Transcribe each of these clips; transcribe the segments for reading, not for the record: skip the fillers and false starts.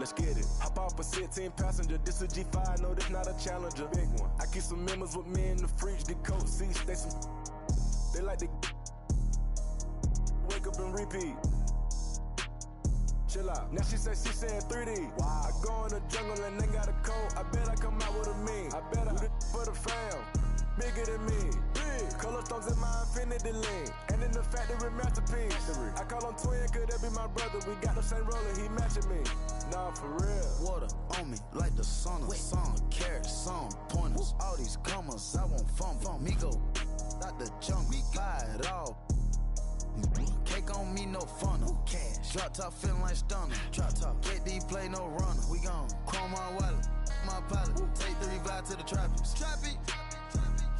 Let's get it. Hop off a 16 passenger. This a G5, no, this not a Challenger. Big one. I keep some members with me in the fridge. The coat seats, they like to wake up and repeat. Chill out. Now she saying 3D. Wow. I go in the jungle and they got a coat. I bet I come out with a mean. I bet I do this for the fam. Bigger than me. Big. Color stones in my infinity lane. And in the factory masterpiece. I call him twin, could that be my brother? We got the same roller, he matching me. Nah, for real. Water on me like the sun of sun. Carrots, some pointers. All these commas, I won't fumble. Me go out the jungle. Buy it all. Cake on me, no funnel. Cash. Drop top feeling like stunner. Drop top. KD play no runner. We gone. Chrome my wallet. My pilot. Take the revive to the tropics. Trappy.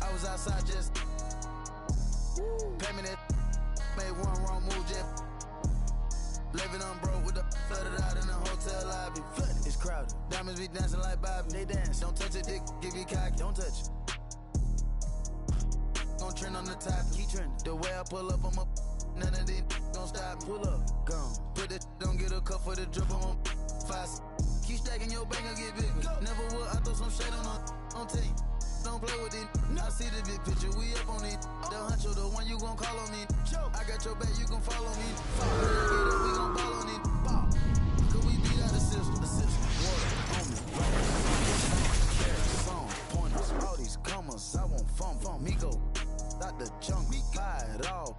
I was outside just. Pay me that. Made one wrong move jet. Living on broke with the flooded out in the hotel lobby. Flooded. It's crowded. Diamonds be dancing like Bobby. They dance. Don't touch it, dick. Give you cocky. Don't touch it. Gon' trend on the top. Keep trending. The way I pull up, I'm up. None of these gon' stop. Pull up, gone. Put that don't get a cup for the drip on 5. Keep stacking your bank and get bigger. Never would, I throw some shade on team. Don't play with it. I see the big picture, we up on it. The huncho, the one you gon' call on me. I got your back, you gon' follow me. We gon' ball on it. Could we beat out the system? Water on me. Carrots, some pointers. All these commas, I won't fumble. Me go out the jungle, buy it all.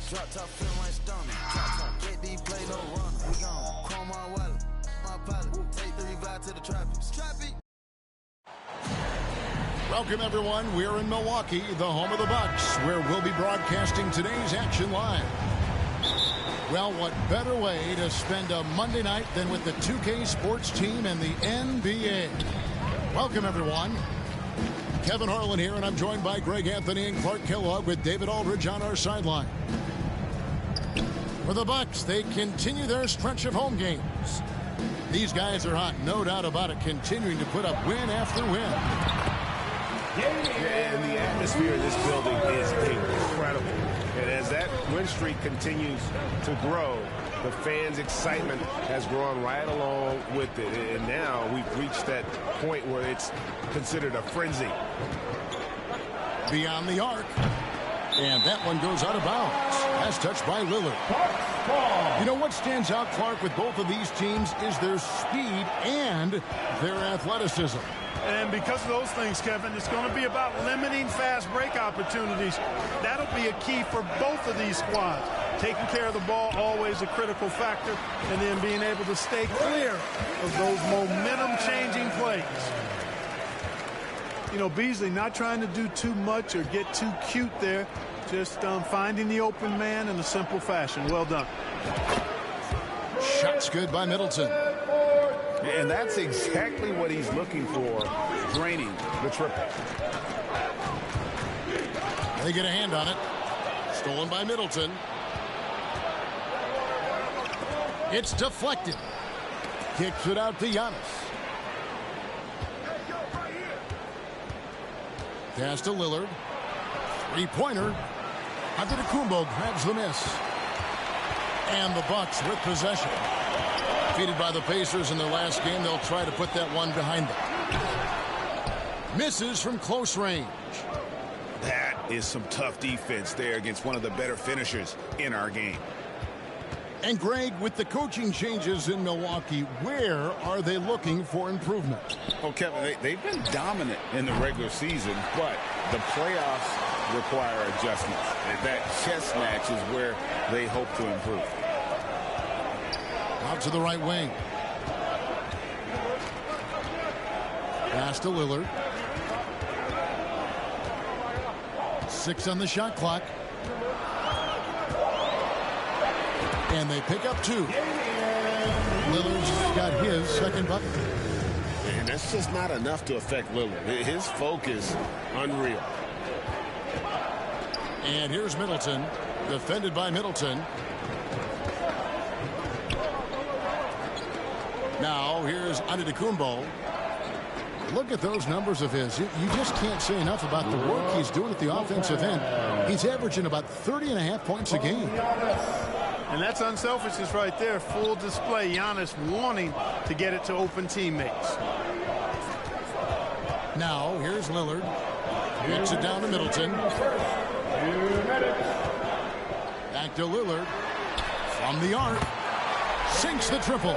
Drop top feeling like stunner. Drop top, KD play no runner. We gone. Chrome my wallet, my pilot. Take the revive to the tropics. Trappy. Welcome everyone. We're in Milwaukee, the home of the Bucks, where we'll be broadcasting today's action live. Well, what better way to spend a Monday night than with the 2K sports team and the NBA? Welcome everyone. Kevin Harlan here, and I'm joined by Greg Anthony and Clark Kellogg with David Aldridge on our sideline. For the Bucks, they continue their stretch of home games. These guys are hot, no doubt about it, continuing to put up win after win. And the atmosphere in this building is incredible. And as that win streak continues to grow, the fans' excitement has grown right along with it. And now we've reached that point where it's considered a frenzy. Beyond the arc. And that one goes out of bounds. That's touched by Lillard. You know what stands out, Clark, with both of these teams is their speed and their athleticism. And because of those things, Kevin, it's going to be about limiting fast break opportunities. That'll be a key for both of these squads. Taking care of the ball, always a critical factor, and then being able to stay clear of those momentum-changing plays. You know, Beasley not trying to do too much or get too cute there, just finding the open man in a simple fashion. Well done. Shot's good by Middleton. And that's exactly what he's looking for, draining the triple. They get a hand on it. Stolen by Middleton. It's deflected. Kicks it out to Giannis. Pass to Lillard. Three-pointer. Antetokounmpo grabs the miss. And the Bucks with possession. Defeated by the Pacers in their last game, they'll try to put that one behind them. Misses from close range. That is some tough defense there against one of the better finishers in our game. And Greg, with the coaching changes in Milwaukee, where are they looking for improvement? Oh, Kevin, they've been dominant in the regular season, but the playoffs require adjustments. And that chess match is where they hope to improve. Out to the right wing. Pass to Lillard. 6 on the shot clock. And they pick up 2. Lillard's got his second bucket. And that's just not enough to affect Lillard. His focus, unreal. And here's Middleton. Defended by Middleton. Now here's Antetokounmpo. Look at those numbers of his. You just can't say enough about the work he's doing at the offensive end. He's averaging about 30.5 points a game. And that's unselfishness right there. Full display. Giannis wanting to get it to open teammates. Now, here's Lillard. Gets it down to Middleton. Back to Lillard. From the arc. Sinks the triple.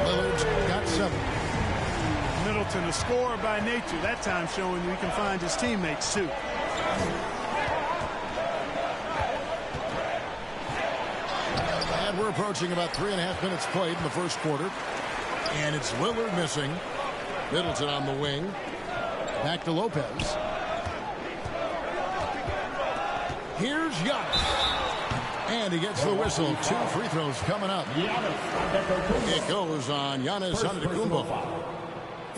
Lillard's got 7. Middleton, a scorer by nature. That time showing you he can find his teammates, too. And we're approaching about 3.5 minutes played in the first quarter. And it's Lillard missing. Middleton on the wing. Back to Lopez. Here's Giannis. And he gets the whistle. 2 free throws coming up. It goes on Giannis Antetokounmpo.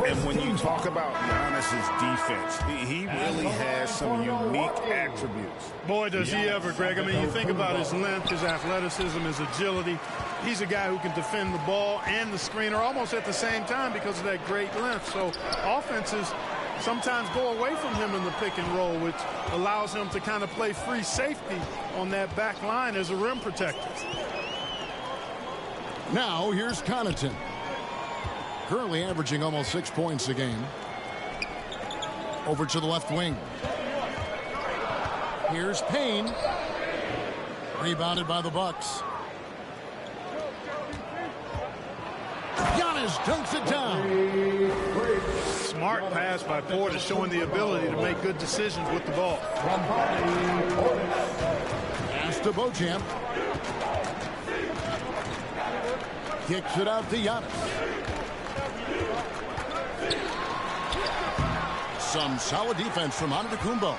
And when you talk about Giannis's defense, he really has some unique attributes. Boy, does he ever, Greg. I mean, you think about his length, his athleticism, his agility. He's a guy who can defend the ball and the screener almost at the same time because of that great length. So offenses sometimes go away from him in the pick and roll, which allows him to kind of play free safety on that back line as a rim protector. Now here's Connaughton. Currently averaging almost 6 points a game. Over to the left wing. Here's Payne. Rebounded by the Bucks. Giannis dunks it down. Smart pass by Porter, showing the ability to make good decisions with the ball. Pass to Beauchamp. Kicks it out to Giannis. Some solid defense from Antetokounmpo.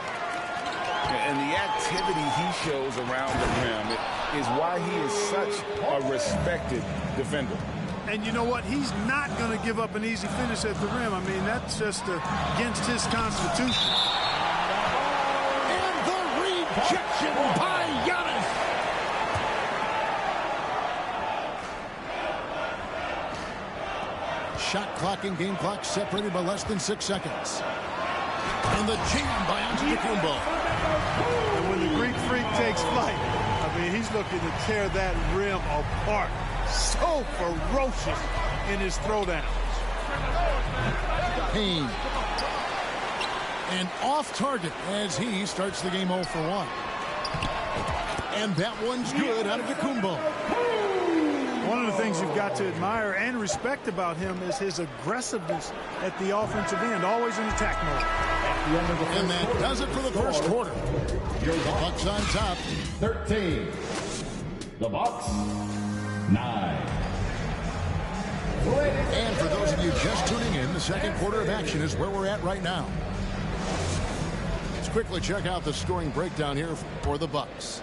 And the activity he shows around the rim is why he is such a respected defender. And you know what? He's not going to give up an easy finish at the rim. I mean, that's just against his constitution. And the rejection by Giannis. Shot clock and game clock separated by less than 6 seconds. And the jam by Antetokounmpo. And when the Greek Freak takes flight, I mean, he's looking to tear that rim apart. So ferocious in his throwdowns. Payne. And off target as he starts the game 0 for 1. And that one's good out of Antetokounmpo. One of the things you've got to admire and respect about him is his aggressiveness at the offensive end, always in attack mode. And that does it for the first quarter. The Bucks on top. 13. The Bucks 9. And for those of you just tuning in, the second quarter of action is where we're at right now. Let's quickly check out the scoring breakdown here for the Bucks.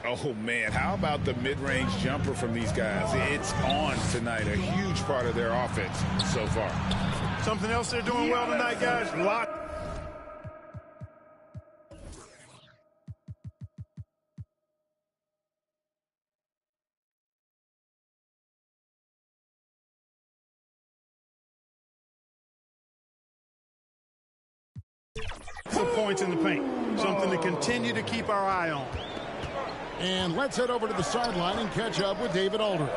Oh, man, how about the mid-range jumper from these guys? It's on tonight, a huge part of their offense so far. Something else they're doing well tonight, guys. Lock. Points in the paint. Something to continue to keep our eye on. And let's head over to the sideline and catch up with David Aldridge.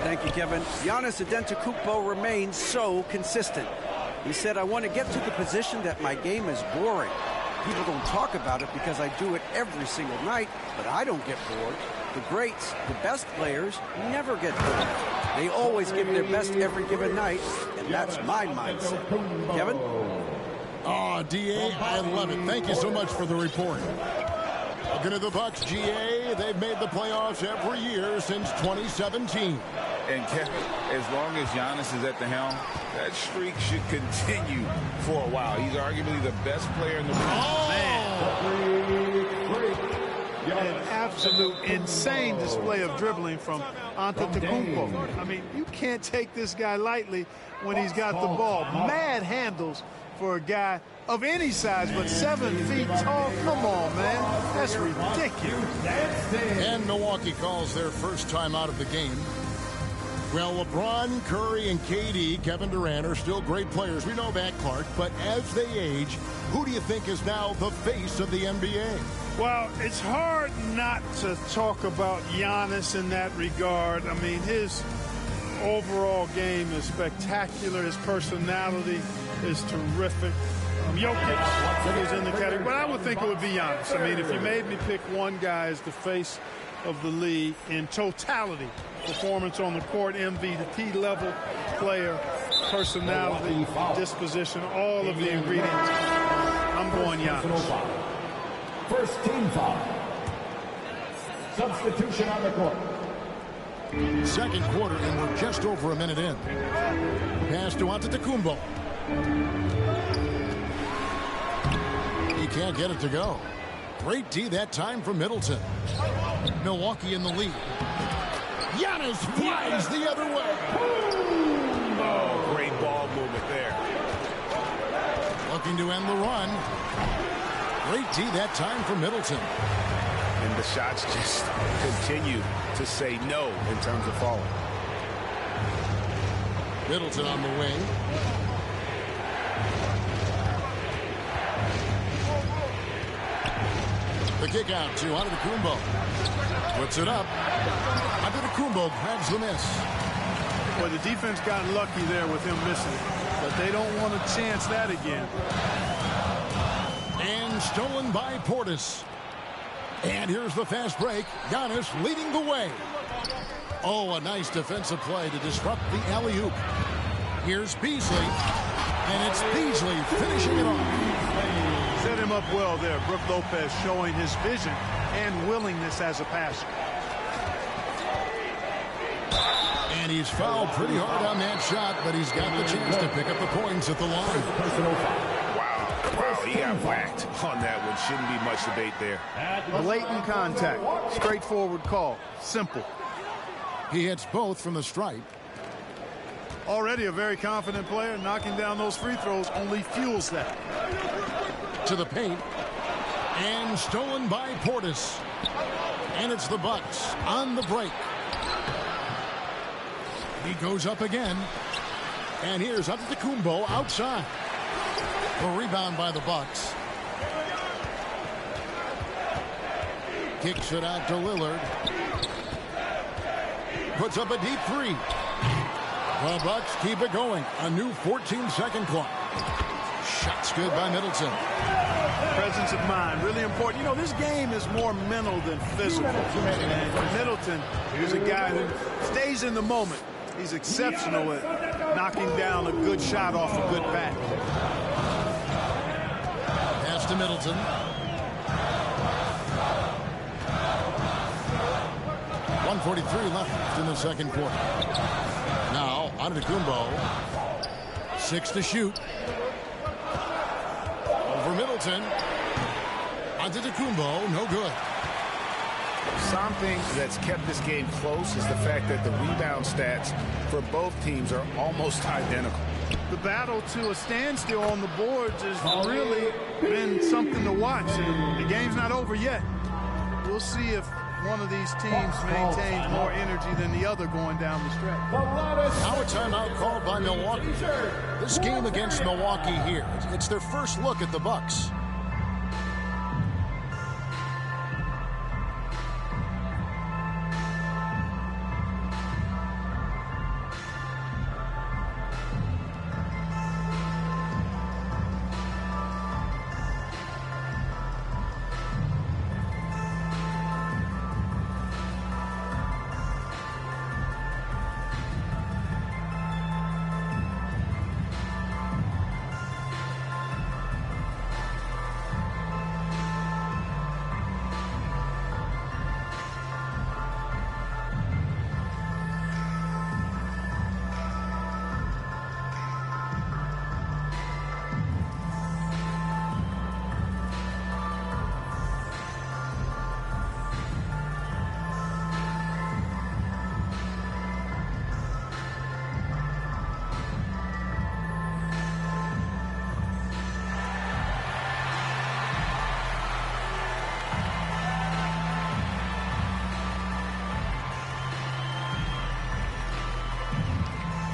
Thank you, Kevin. Giannis Antetokounmpo remains so consistent. He said, I want to get to the position that my game is boring. People don't talk about it because I do it every single night, but I don't get bored. The greats, the best players, never get bored. They always give their best every given night, and that's my mindset. Kevin? Oh, DA, I love it. Thank you so much for the report. Looking at the Bucks, GA, they've made the playoffs every year since 2017. And Kevin, as long as Giannis is at the helm, that streak should continue for a while. He's arguably the best player in the league. Oh, man. An absolute insane display of dribbling from Antetokounmpo. I mean, you can't take this guy lightly when he's got the ball. Mad handles for a guy of any size, but 7 feet tall. Come on, man. That's ridiculous. And Milwaukee calls their first time out of the game. Well, LeBron, Curry, and KD, Kevin Durant, are still great players. We know that, Clark. But as they age, who do you think is now the face of the NBA? Well, it's hard not to talk about Giannis in that regard. I mean, his overall game is spectacular. His personality is terrific. Jokic is in the category, but I would think it would be Giannis. I mean, if you made me pick one guy as the face of the league in totality, performance on the court, MVP level player, personality, disposition, all of the ingredients, I'm going Giannis. First team foul. Substitution on the court. Second quarter, and we're just over a minute in. Pass to Antetokounmpo. He can't get it to go. Great D that time from Middleton. Milwaukee in the lead. Giannis flies the other way. Oh, great ball movement there. Looking to end the run. Great D that time from Middleton. And the shots just continue to say no in terms of falling. Middleton on the wing. The kick out to Antetokounmpo. Puts it up. Antetokounmpo grabs the miss. Well, the defense got lucky there with him missing, but they don't want to chance that again. And stolen by Portis. And here's the fast break. Giannis leading the way. Oh, a nice defensive play to disrupt the alley-oop. Here's Beasley. And it's Beasley finishing it off. Set him up well there. Brook Lopez showing his vision and willingness as a passer. And he's fouled pretty hard on that shot, but he's got the chance to pick up the points at the line. Wow, he got whacked on that one. Shouldn't be much debate there. Blatant contact. Straightforward call. Simple. He hits both from the stripe. Already a very confident player. Knocking down those free throws only fuels that. To the paint. And stolen by Portis. And it's the Bucks on the break. He goes up again. And here's Antetokounmpo outside. A rebound by the Bucks. Kicks it out to Lillard. Puts up a deep three. The Bucks keep it going. A new 14-second clock. Shots good by Middleton. Presence of mind, really important. You know, this game is more mental than physical. And Middleton is a guy who stays in the moment. He's exceptional at knocking down a good shot off a good bat. Pass to Middleton. .143 left in the second quarter. Now, Antetokounmpo. 6 to shoot. Over Middleton. Antetokounmpo, no good. Something that's kept this game close is the fact that the rebound stats for both teams are almost identical. The battle to a standstill on the boards has really been something to watch. And the game's not over yet. We'll see if one of these teams maintains more energy than the other going down the stretch. Now a timeout called by Milwaukee. This game against Milwaukee here, it's their first look at the Bucks.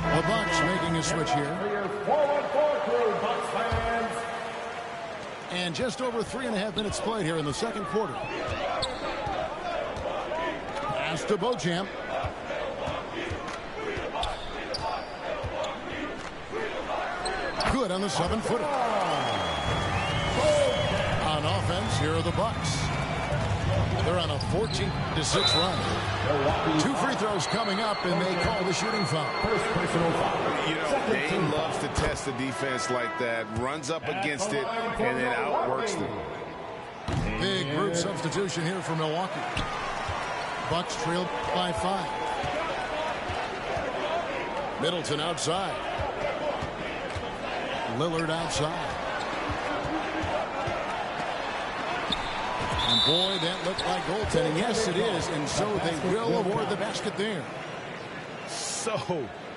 The Bucks making a switch here. For your forward crew, Bucks fans. And just over 3.5 minutes played here in the second quarter. Pass to Beauchamp. Good on the 7-footer. On offense, here are the Bucks. They're on a 14-6 run. 2 free throws coming up, and they call the shooting foul. First personal foul. You know, Dame loves to test the defense like that. Runs up against it, and then outworks them. Big group substitution here for Milwaukee. Bucks trailed by 5. Middleton outside. Lillard outside. And boy, that looked like goaltending. Yes, it is. And so they will award the basket there. So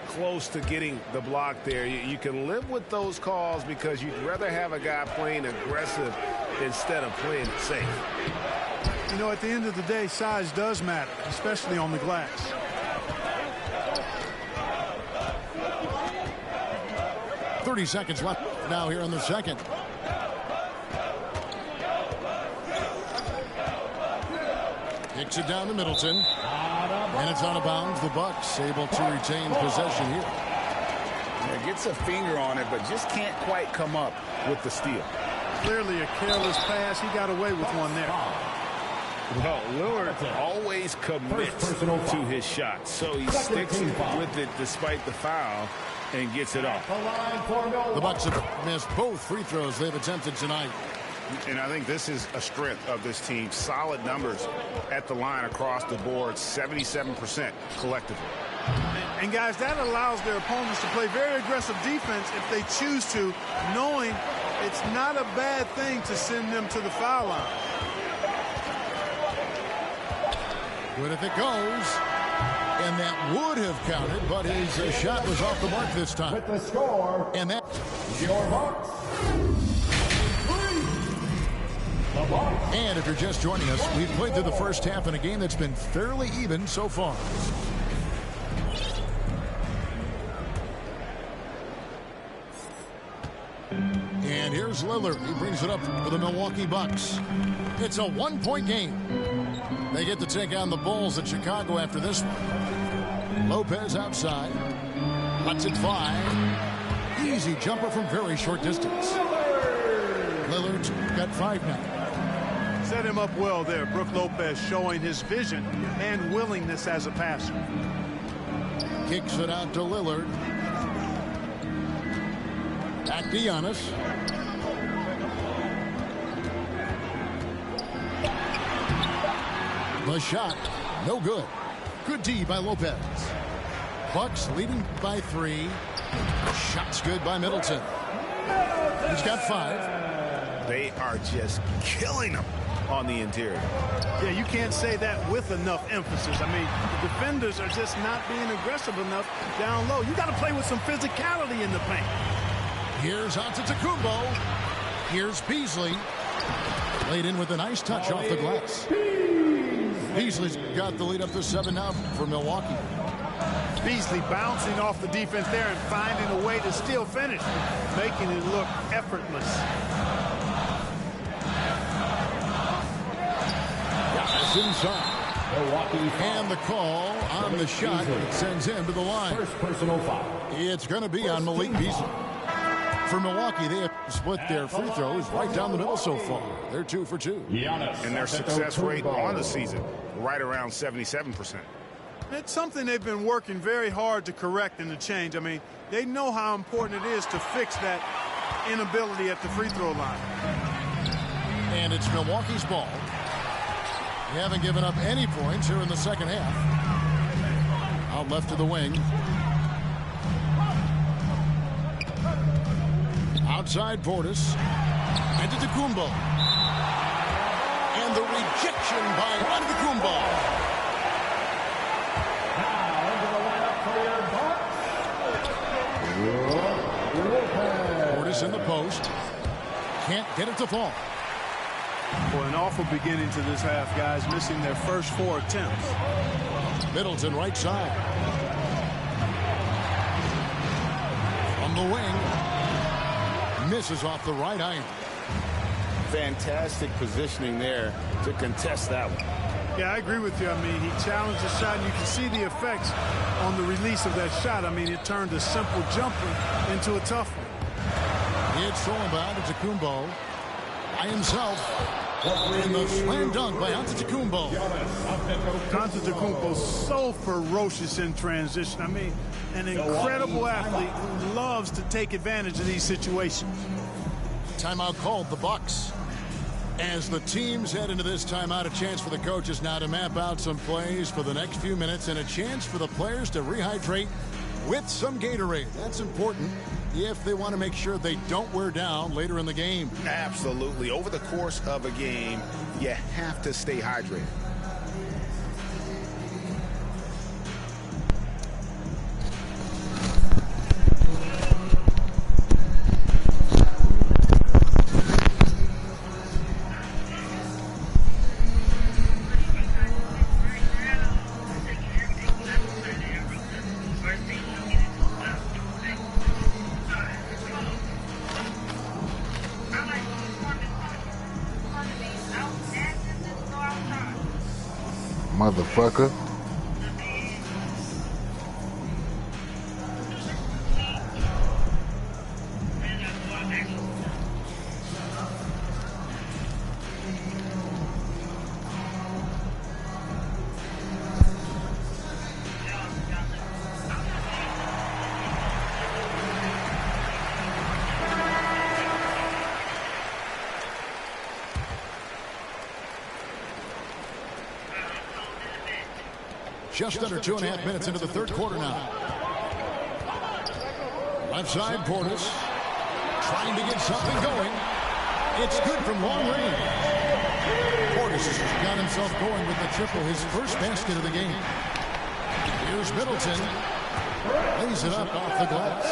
close to getting the block there. You can live with those calls because you'd rather have a guy playing aggressive instead of playing it safe. You know, at the end of the day, size does matter, especially on the glass. .30 seconds left now here in the second. Kicks it down to Middleton. And it's out of bounds. The Bucks able to retain possession here. Yeah, gets a finger on it, but just can't quite come up with the steal. Clearly a careless pass. He got away with one there. Well, Yurr always commits to his shot, so he sticks with it despite the foul and gets it off. The Bucks have missed both free throws they've attempted tonight. And I think this is a strength of this team. Solid numbers at the line across the board, 77% collectively. And guys, that allows their opponents to play very aggressive defense if they choose to, knowing it's not a bad thing to send them to the foul line. Good if it goes. And that would have counted, but his shot was off the mark this time. With the score, And that your Bucks. And if you're just joining us, we've played through the first half in a game that's been fairly even so far. And here's Lillard. He brings it up for the Milwaukee Bucks. It's a 1-point game. They get to take on the Bulls in Chicago after this one. Lopez outside. Cuts it 5. Easy jumper from very short distance. Lillard's got 5 now. Set him up well there. Brook Lopez showing his vision and willingness as a passer. Kicks it out to Lillard. Back to Giannis. The shot, no good. Good D by Lopez. Bucks leading by 3. Shot's good by Middleton. He's got 5. They are just killing them on the interior. Yeah, you can't say that with enough emphasis. I mean, the defenders are just not being aggressive enough down low. You got to play with some physicality in the paint. Here's Antetokounmpo. Here's Beasley. Laid in with a nice touch off the glass. Beasley's got the lead up to 7 now for Milwaukee. Beasley bouncing off the defense there and finding a way to still finish, making it look effortless. Giannis inside. And the call on the shot sends him to the line. First personal foul. It's going to be on Malik Beasley. For Milwaukee, they have split their free throws right down the middle so far. They're 2 for 2. And their success rate on the season, right around 77%. It's something they've been working very hard to correct and to change. I mean, they know how important it is to fix that inability at the free throw line. And it's Milwaukee's ball. They haven't given up any points here in the second half. Out left to the wing. Outside Portis. Antetokounmpo. And the rejection by Antetokounmpo. Portis in the post. Can't get it to fall. Boy, an awful beginning to this half, guys, missing their first 4 attempts. Middleton right side. From the wing. Misses off the right iron. fantastic positioning there to contest that one. Yeah, I agree with you. I mean, he challenged the shot, and you can see the effects on the release of that shot. I mean, it turned a simple jumper into a tough one. It's thrown by Antetokounmpo by himself. And the slam dunk by Antetokounmpo. Antetokounmpo's so ferocious in transition. I mean, an incredible athlete who loves to take advantage of these situations. Timeout called the Bucks. As the teams head into this timeout, a chance for the coaches now to map out some plays for the next few minutes and a chance for the players to rehydrate with some Gatorade. That's important if they want to make sure they don't wear down later in the game. Absolutely. Over the course of a game, you have to stay hydrated. Motherfucker. Just under 2.5 minutes into the third quarter now. Left side, Portis trying to get something going. It's good from long range. Portis has got himself going with the triple, his first basket of the game. Here's Middleton. Lays it up off the glass.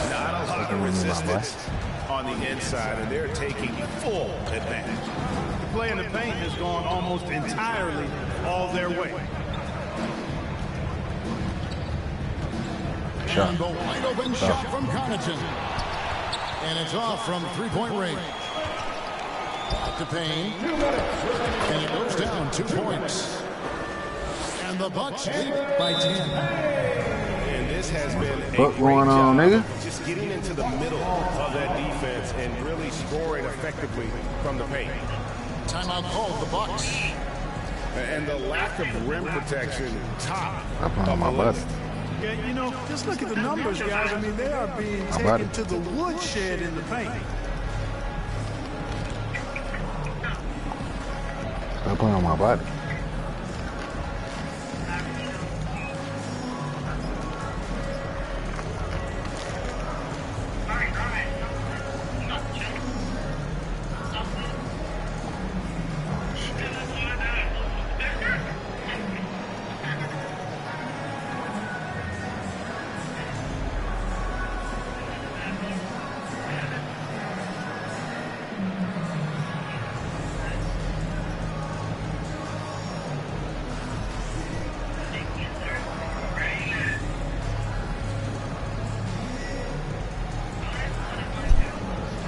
Not a lot of resistance on the inside, and they're taking full advantage. The play in the paint has gone almost entirely all their way. And the wide open shot from Connaughton. And it's off from three-point range. Back to Payne. And it goes down 2 points. And the Bucks lead by 10. And this has been a What's going on, nigga? Just getting into the middle of that defense and really scoring effectively from the paint. Timeout called the Bucks. And the lack of rim protection top on my list. Yeah, you know, just look at the numbers, guys. I mean, they are being taken to the woodshed in the paint. Stop playing on my body.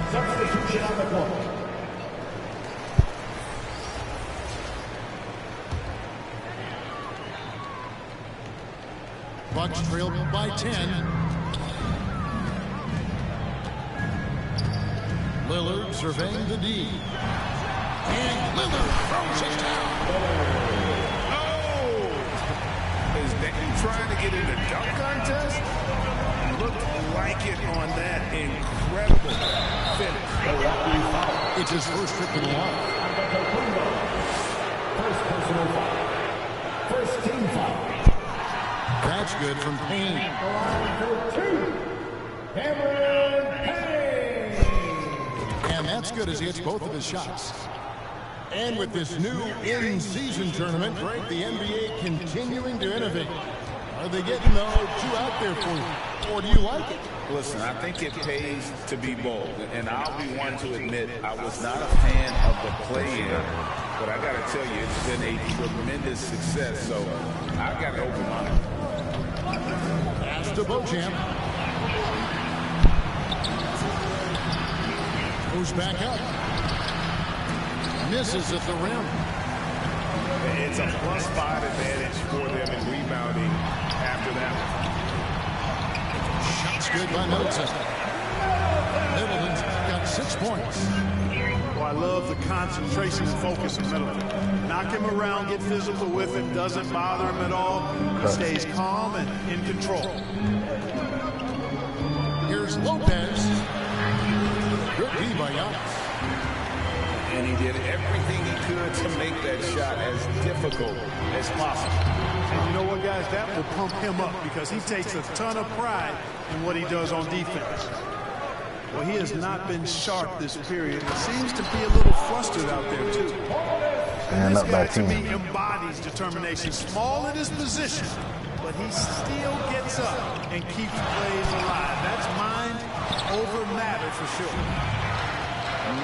Substitution on the court. Bucks trail by 10. Lillard surveying the D. And Lillard throws it down. Oh! Is Dame trying to get in the dunk contest? Looked like it on that incredible finish. It's his first trip to the line. First personal foul. First team foul. That's good from Payne. And that's good as he hits both of his shots. And with this new in-season tournament, Greg, the NBA continuing to innovate. Are they getting the two out there for you? Or do you like it? Listen, I think it pays to be bold. And I'll be one to admit I was not a fan of the play-in. But I got to tell you, it's been a tremendous success. So I got an open mind. Pass to Beauchamp. Goes back up. Misses at the rim. It's a +5 advantage for them in rebounding after that. Shots good by Middleton. Middleton's got 6 points. Well, I love the concentration and focus of Middleton. Knock him around, get physical with him, doesn't bother him at all. He stays calm and in control. Here's Lopez. Good D by Giannis. And he did everything he could to make that shot as difficult as possible. And you know what, guys? That will pump him up because he takes a ton of pride in what he does on defense. Well, he has not been sharp this period. He seems to be a little flustered out there, too. And this guy, to me, embodies determination. Small in his position, but he still gets up and keeps plays alive. That's mind over matter for sure.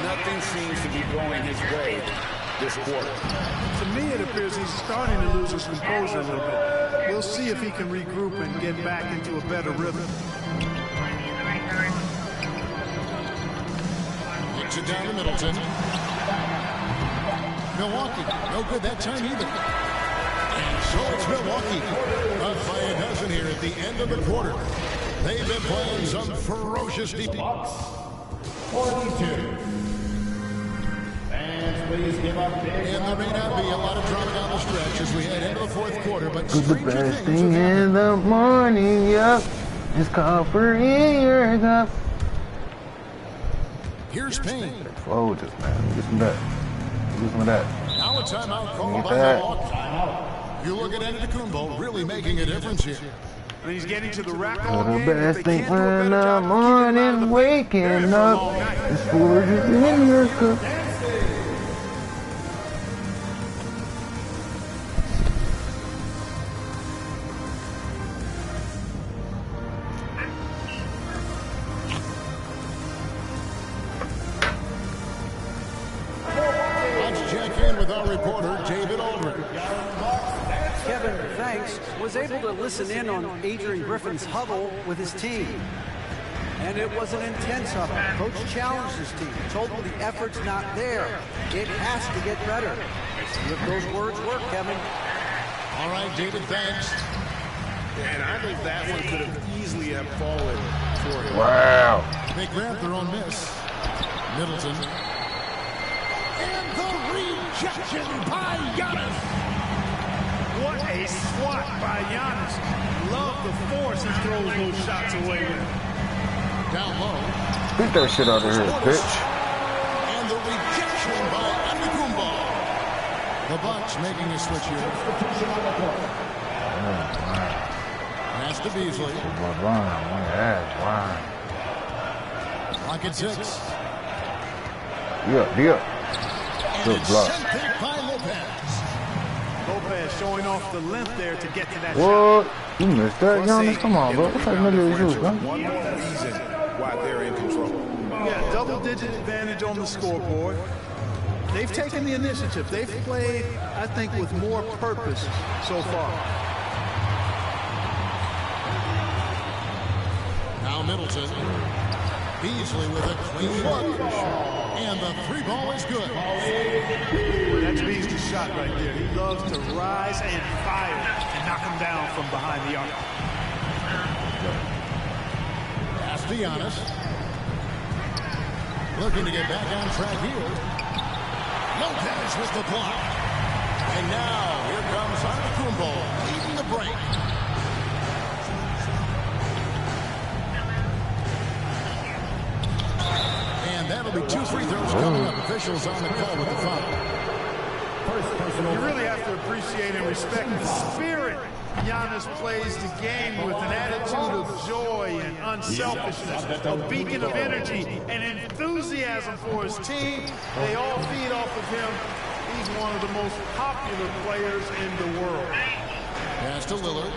Nothing seems to be going his way this quarter. To me, it appears he's starting to lose his composure a little bit. We'll see if he can regroup and get back into a better rhythm. Kicks it down to Middleton. Milwaukee, no good that time either. And so it's Milwaukee. Up by a dozen here at the end of the quarter. They've been playing some ferocious defense. Bucks 42. Fans, please give up big. And there may not be a lot of drama down the stretch as we head into the fourth quarter, but The best thing in the morning, yup, is coffee in your cup. Here's Payne. Flow just, man. Listen to that. Listen to that. Now a timeout called by that. Milwaukee. You look at Ineedmoneyyee really making a difference here. And he's getting to the rack all The game. best If they thing can't do a in better the job of keeping him out of the morning, paint, waking they're in for a up, long night. is forges in your cup. Let's check in with our reporter, David Aldridge. Kevin, thanks, was able to listen in on Adrian Griffin's huddle with his team. And it was an intense huddle. Coach challenged his team, told them the effort's not there. It has to get better. See if those words work, Kevin. All right, David, thanks. And I think that one could have easily have fallen for him. Wow. They grab their own miss. Middleton. And the rejection by Giannis. What a swat by Giannis. Love the force he throws those shots away with. Down low. Beat that shit out of here, bitch. And the rejection by Ineedmoneyyee. The Bucks making a switch here. Pass to Beasley. Lock at 6. Yeah. And Good it's block. sent back by Lopez. Lopez showing off the length there to get to that What? shot. You missed that, Giannis? Come on, bro. What type of nigga is you, bro? One more reason why they're in control. Yeah, double-digit advantage on the scoreboard. They've taken the initiative. They've played, I think, with more purpose so far. Now Middleton. Beasley with a clean look. And the 3 ball is good. That's Beasley's shot right there. He loves to rise and fire and knock him down from behind the arc. Pass to Giannis. Looking to get back on track here. Lopez with the block. And now here comes Antetokounmpo leading the break. And that'll be 2 free throws coming up. Officials on the call with the foul. You really have to appreciate and respect the spirit Giannis plays the game with, an attitude of joy and unselfishness, a beacon of energy and enthusiasm for his team. They all feed off of him. He's one of the most popular players in the world. Pass to Lillard.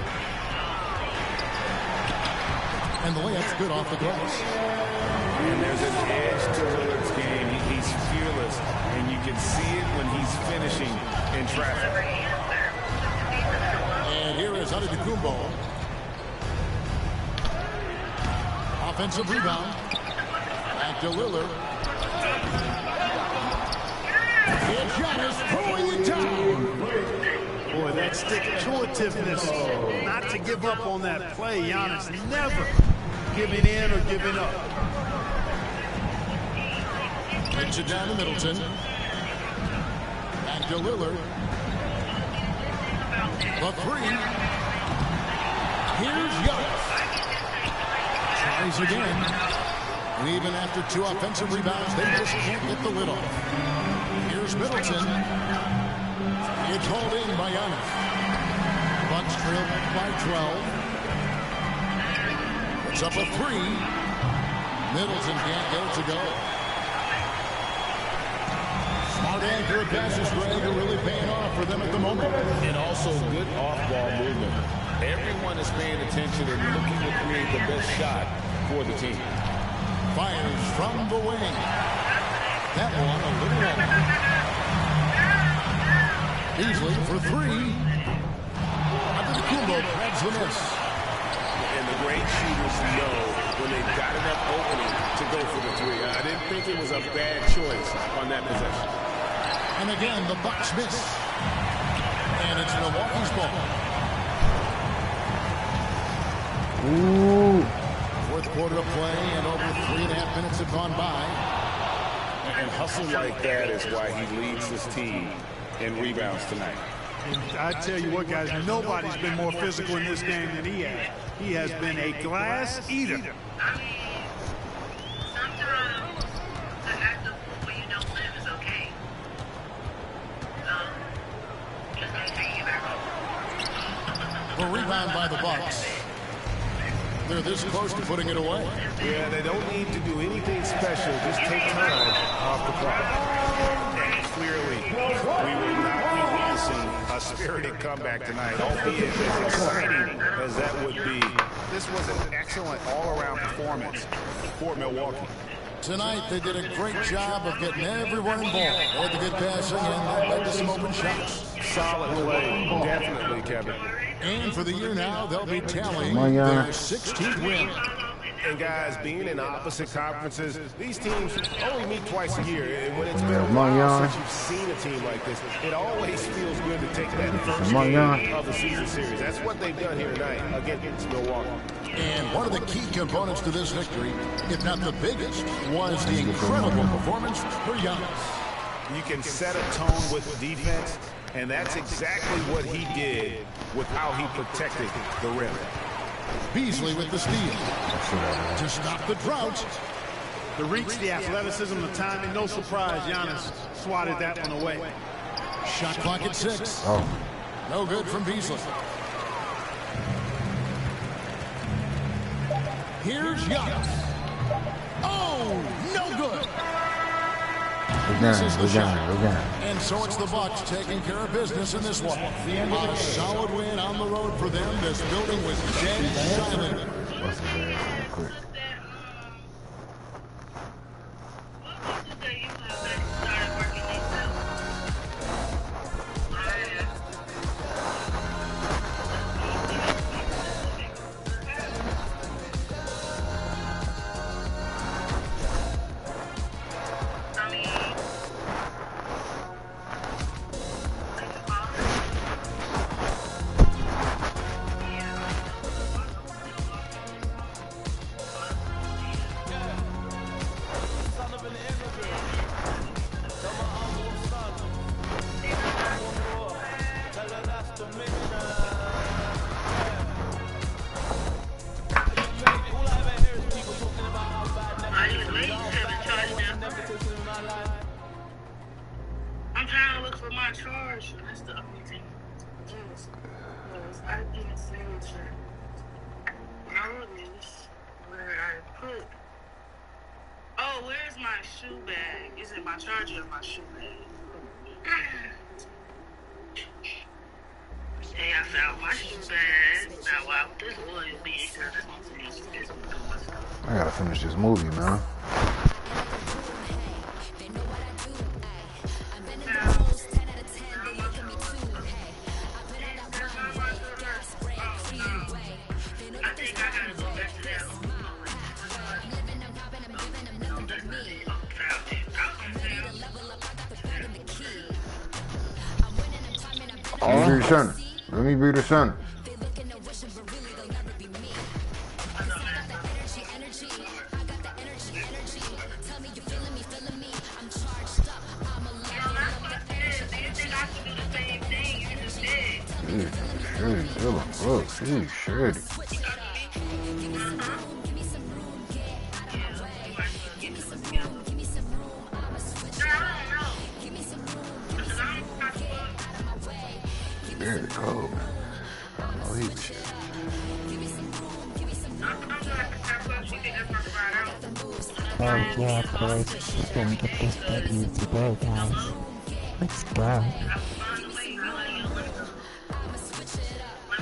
And the layup's good off the glass. And there's an edge to Lillard's game. He's fearless, and you can see it when he's finishing in traffic. And here is Antetokounmpo. Offensive rebound. Back to Lillard. It's Giannis throwing it down. Boy, that stick-to-itiveness, not to give up on that play. Giannis never giving in or giving up. Brings it down to Middleton. Back to Lillard. The three. Here's Yurr. Tries again. And even after 2 offensive rebounds, they just can't get the lid off. Here's Middleton. It's hauled in by Giannis. Bucks trail by 12. Puts up a 3. Middleton can't get it to go. Smart accurate passes, Greg, are really paying off for them at the moment. And also good off-ball movement. Everyone is paying attention and looking to create the best shot for the team. Fires from the wing. That one a little long. Beasley for 3. Antetokounmpo grabs the miss. And the great shooters know when they've got enough opening to go for the 3. I didn't think it was a bad choice on that possession. And again, the Bucks miss. And it's Milwaukee's ball. Ooh. Fourth quarter of play, and over 3.5 minutes have gone by. And hustle like that is why he leads his team in rebounds tonight. And I tell you what, guys, nobody's been more physical in this game than he has. He has been a glass eater. Sometimes the act of where you don't live is okay. Just maintain your back. The rebound by the Bucks. They're this close to putting it away. Yeah, they don't need to do anything special. Just take time off the clock. And clearly, we will not be witnessing a spirited comeback tonight, albeit as exciting as that would be. This was an excellent all-around performance for Milwaukee. Tonight, they did a great job of getting everyone involved. They had the good passing and led to some open shots. Solid play, definitely, Kevin. And for the year now, they'll be tallying their 16th win. And guys, being in opposite conferences, these teams only meet twice a year. And when it's been a while since you've seen a team like this, it always feels good to take that first game of the season series. That's what they've done here tonight against Milwaukee. And one of the key components to this victory, if not the biggest, was the incredible performance for Giannis. You can set a tone with defense, and that's exactly what he did with how he protected the rim. Beasley with the steal to stop the drought. The reach, the athleticism, the timing, no surprise. Giannis swatted that one away. Shot clock at 6. No good from Beasley. Here's Giannis. Oh, no good. We're done. And so it's the Bucks taking care of business in this one. A solid win on the road for them. This building was dead silent. What's the real quick? I'm trying to look for my charge. That's the only thing. Yes. I didn't see it. Notice where I put. Oh, where's my shoe bag? Is it my charger or my shoe bag? Hey, I found my shoe bag. Now, why would this oil be? I gotta finish this movie, man. Let me be the center. Let me be the center. She's shady. Very cold, man. I don't know he was shit. Oh yeah, boys, she's gonna get this W today, guys. Let's go. Let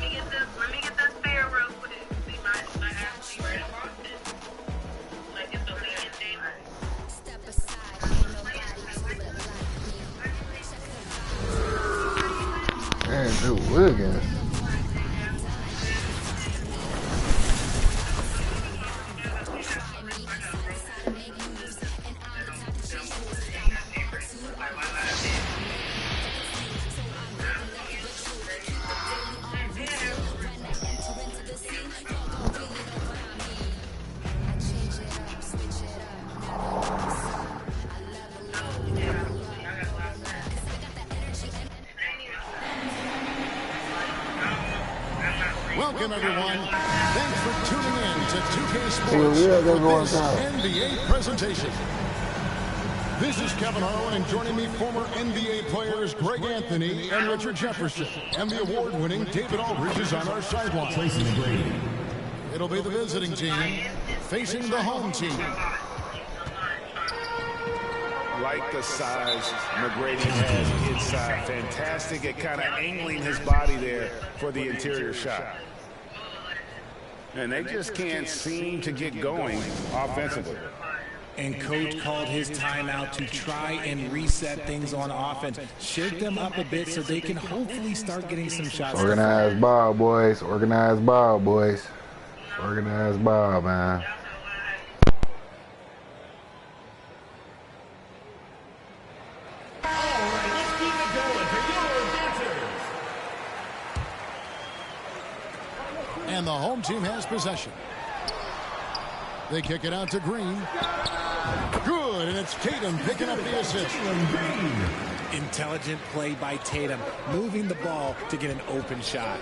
me get this fair real quick. See my athlete right about this. Like it's a weekend day. Andrew Wiggins. Welcome, everyone. Thanks for tuning in to 2K Sports for this NBA presentation. This is Kevin Harlan, and joining me, former NBA players Greg Anthony and Richard Jefferson. And the award-winning David Aldridge is on our sideline. It'll be the visiting team facing the home team. Like the size McGrady has inside. Fantastic at kind of angling his body there for the interior shot. And they just can't seem to get going offensively. And coach called his timeout to try and reset things on offense. Shake them up a bit so they can hopefully start getting some shots. Organized ball, boys. Organized ball, boys. Organized ball, man. And the home team has possession. They kick it out to Green. Good, and it's Tatum picking up the assist. Intelligent play by Tatum, moving the ball to get an open shot.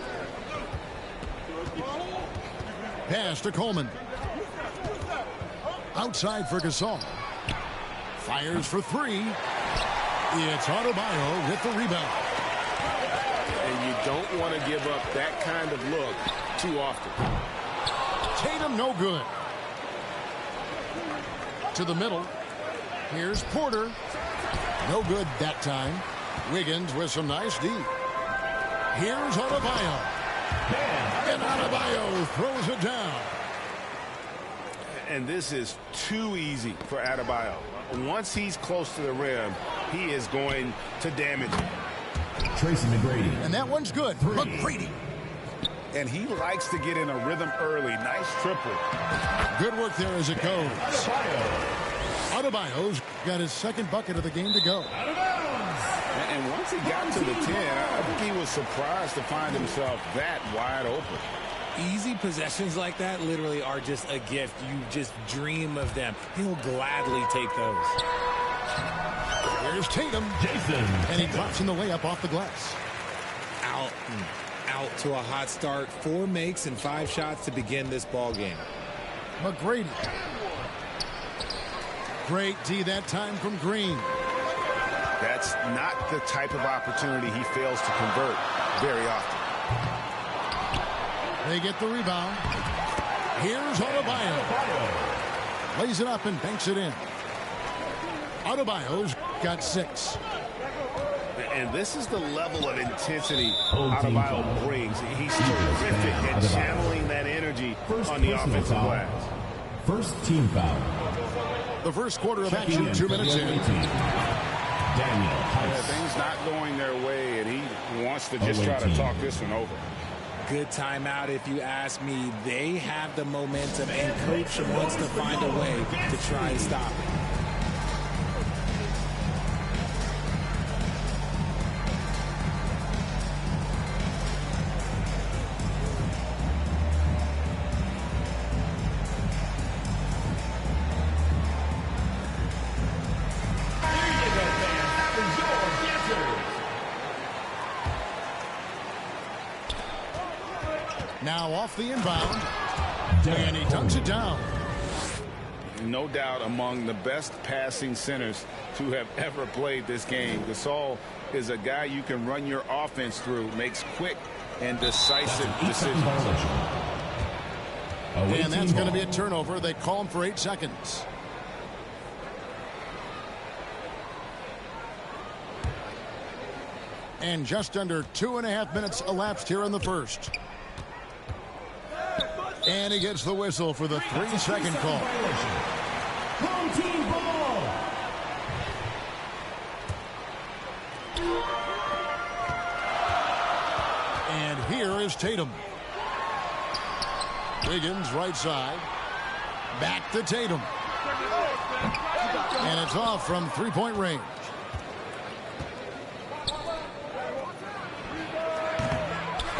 Pass to Coleman. Outside for Gasol. Fires for three. It's Adebayo with the rebound. And you don't want to give up that kind of look too often. Tatum no good. To the middle. Here's Porter. No good that time. Wiggins with some nice D. Here's Adebayo. And Adebayo throws it down. And this is too easy for Adebayo. Once he's close to the rim, he is going to damage it. Tracy McGrady. And that one's good. McGrady. And he likes to get in a rhythm early. Nice triple. Good work there as it goes. Adebayo's got his second bucket of the game to go. And once he got to the 10, I think he was surprised to find himself that wide open. Easy possessions like that literally are just a gift. You just dream of them. He'll gladly take those. Here's Tatum. And he drops in the layup off the glass. Out to a hot start. 4 makes and 5 shots to begin this ball game. McGrady. Great D that time from Green. That's not the type of opportunity he fails to convert very often. They get the rebound. Here's Adebayo. Lays it up and banks it in. Adebayo's got 6. And this is the level of intensity Adebayo brings. He's terrific at channeling that energy on the offensive glass. First team foul. The first quarter of action, 2 minutes in. Things not going their way, and he wants to just try to talk this one over. Good timeout if you ask me. They have the momentum, and coach wants to find a way to try and stop it. Now off the inbound. And he dunks it down. No doubt among the best passing centers to have ever played this game. Gasol is a guy you can run your offense through, makes quick and decisive decisions. And that's going to be a turnover. They call him for 8 seconds. And just under 2.5 minutes elapsed here in the first. And he gets the whistle for the 3-second call. Home team ball. And here is Tatum. Wiggins right side. Back to Tatum. And it's off from 3-point range.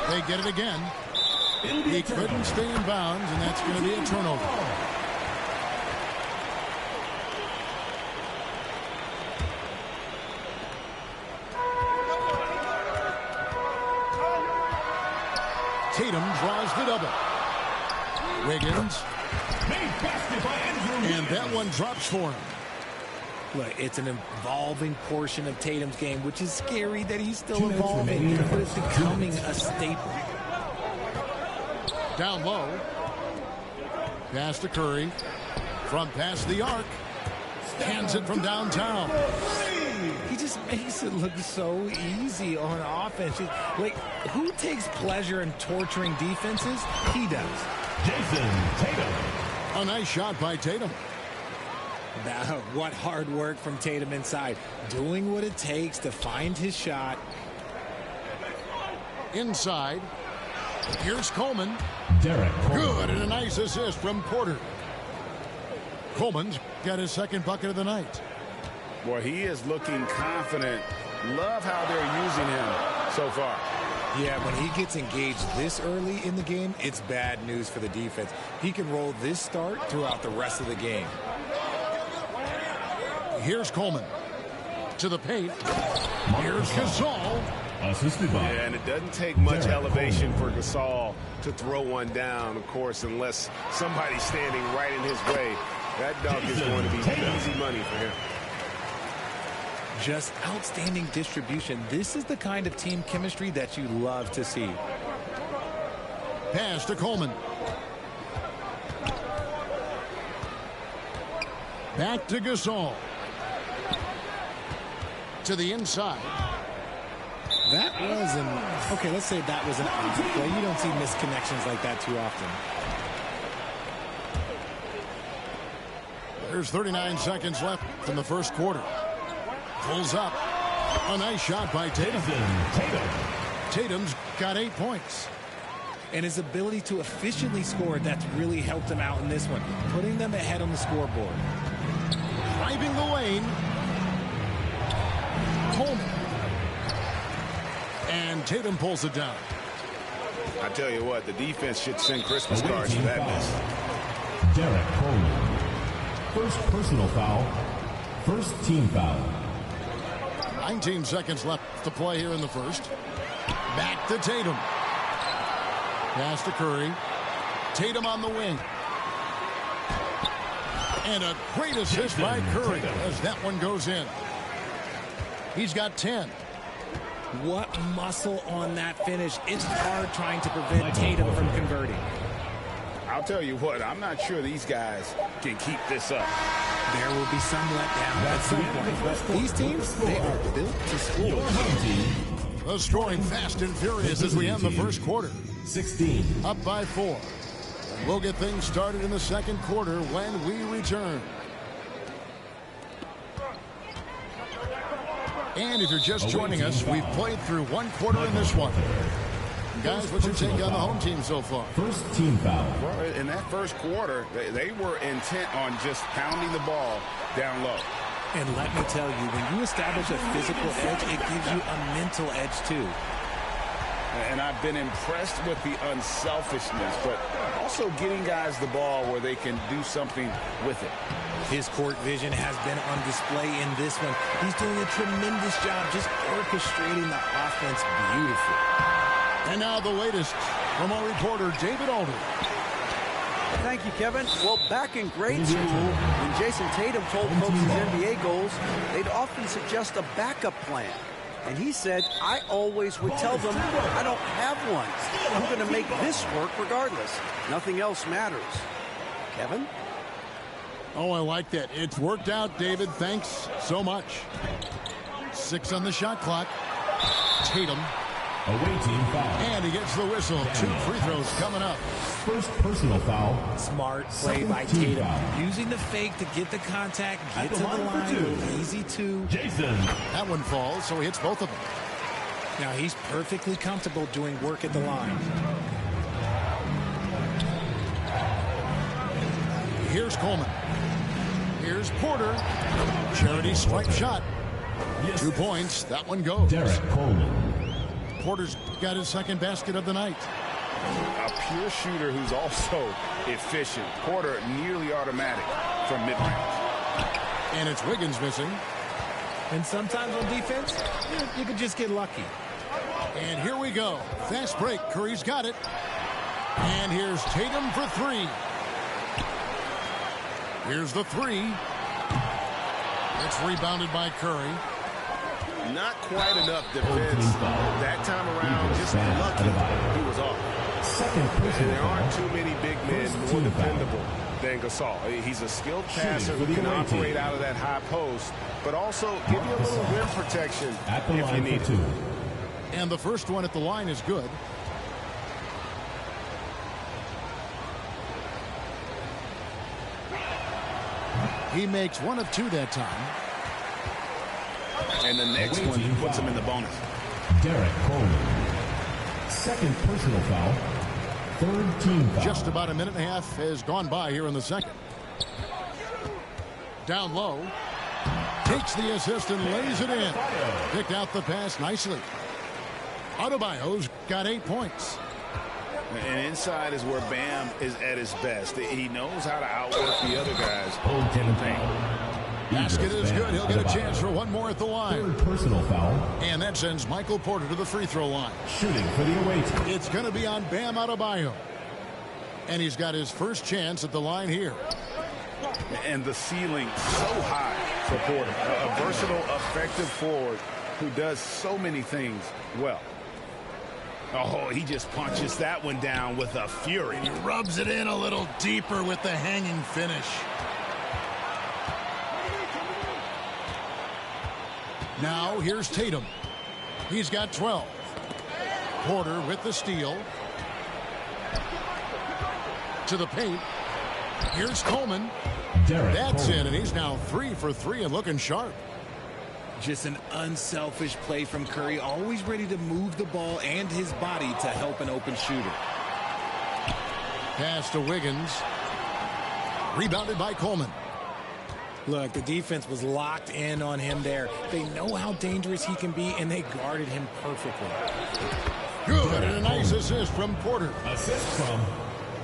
They get it again. He couldn't stay in bounds, and that's going to be a turnover. Tatum draws the double. Wiggins. And that one drops for him. Look, it's an evolving portion of Tatum's game, which is scary that he's still evolving, but it's becoming a staple. Down low. Pass to Curry. From past the arc. Hands it from downtown. He just makes it look so easy on offense. Like, who takes pleasure in torturing defenses? He does. Jason Tatum. A nice shot by Tatum. What hard work from Tatum inside. Doing what it takes to find his shot. Inside. Here's Coleman. Derek Coleman. Good, and a nice assist from Porter. Coleman's got his second bucket of the night. Boy, he is looking confident. Love how they're using him so far. Yeah, when he gets engaged this early in the game, it's bad news for the defense. He can roll this start throughout the rest of the game. Here's Coleman. To the paint. Here's Gasol. Assisted by. Yeah, and it doesn't take much elevation for Gasol to throw one down, of course, unless somebody's standing right in his way. That dunk is going to be easy money for him. Just outstanding distribution. This is the kind of team chemistry that you love to see. Pass to Coleman. Back to Gasol. To the inside. That was an, okay, let's say that was an odd play. You don't see misconnections like that too often. There's 39 seconds left in the first quarter. Pulls up. A nice shot by Tatum. Tatum's got 8 points. And his ability to efficiently score, that's really helped him out in this one, putting them ahead on the scoreboard. Driving the lane. Coleman. And Tatum pulls it down. I tell you what, the defense should send Christmas cards for that miss. Derek Coleman. First personal foul. First team foul. 19 seconds left to play here in the first. Back to Tatum. Pass to Curry. Tatum on the wing. And a great assist by Curry as that one goes in. He's got 10. What muscle on that finish. It's hard trying to prevent Tatum from converting. I'll tell you what, I'm not sure these guys can keep this up. There will be some letdown at some point, but these teams, they are built to score. The scoring fast and furious as we end the first quarter. 16. Up by 4. We'll get things started in the second quarter when we return. And if you're just joining us, we've played through one quarter in this one. Guys, what's your take on the home team so far? First team foul. Well, in that first quarter, they were intent on just pounding the ball down low. And let me tell you, when you establish a physical edge, it gives you a mental edge too. And I've been impressed with the unselfishness, but also getting guys the ball where they can do something with it. His court vision has been on display in this one. He's doing a tremendous job just orchestrating the offense beautifully. And now the latest From our reporter, David Alden. Thank you, Kevin. Well, back in grade school, when Jason Tatum told folks his NBA goals, they'd often suggest a backup plan. And he said, I always would tell them, I don't have one. I'm going to make this work regardless. Nothing else matters. Kevin? Oh, I like that. It's worked out, David. Thanks so much. 6 on the shot clock. Tatum. Away team foul. And he gets the whistle. 2 free throws coming up. First personal foul. Smart play by Tatum. Using the fake to get the contact, get to the line. Easy two. Jason. That one falls, so he hits both of them. Now he's perfectly comfortable doing work at the line. Here's Coleman. Here's Porter. Charity stripe shot. 2 points. That one goes. Derek Coleman. Porter's got his second basket of the night. A pure shooter who's also efficient. Porter nearly automatic from mid-range. And it's Wiggins missing. And sometimes on defense, you could just get lucky. And here we go. Fast break. Curry's got it. And here's Tatum for 3. Here's the 3. It's rebounded by Curry. Not quite enough defense that time around. Just lucky he was off. Second and there aren't too many big men more dependable than Gasol. He's a skilled passer who can operate out of that high post, but also give you a little rim protection if you need it. And the first one at the line is good. He makes 1 of 2 that time. And the next one puts him in the bonus. Derek Coleman. Second personal foul. Third team foul. Just about a minute and a half has gone by here in the second. Down low. Takes the assist and lays it in. Picked out the pass nicely. Adebayo's got 8 points. And inside is where Bam is at his best. He knows how to outwork the other guys in the paint. Basket is good. He'll get a chance for 1 more at the line. Third personal foul. And that sends Michael Porter to the free throw line. Shooting for the away team. It's going to be on Bam Adebayo. And he's got his first chance at the line here. And the ceiling so high for Porter. A versatile, effective forward who does so many things well. Oh, he just punches that one down with a fury. He rubs it in a little deeper with the hanging finish. Now here's Tatum. He's got 12. Porter with the steal. To the paint. Here's Coleman. That's in, and he's now 3 for 3 and looking sharp. Just an unselfish play from Curry, always ready to move the ball and his body to help an open shooter. Pass to Wiggins. Rebounded by Coleman. Look, the defense was locked in on him there. They know how dangerous he can be, and they guarded him perfectly. Good, and a nice assist from Porter. Assist from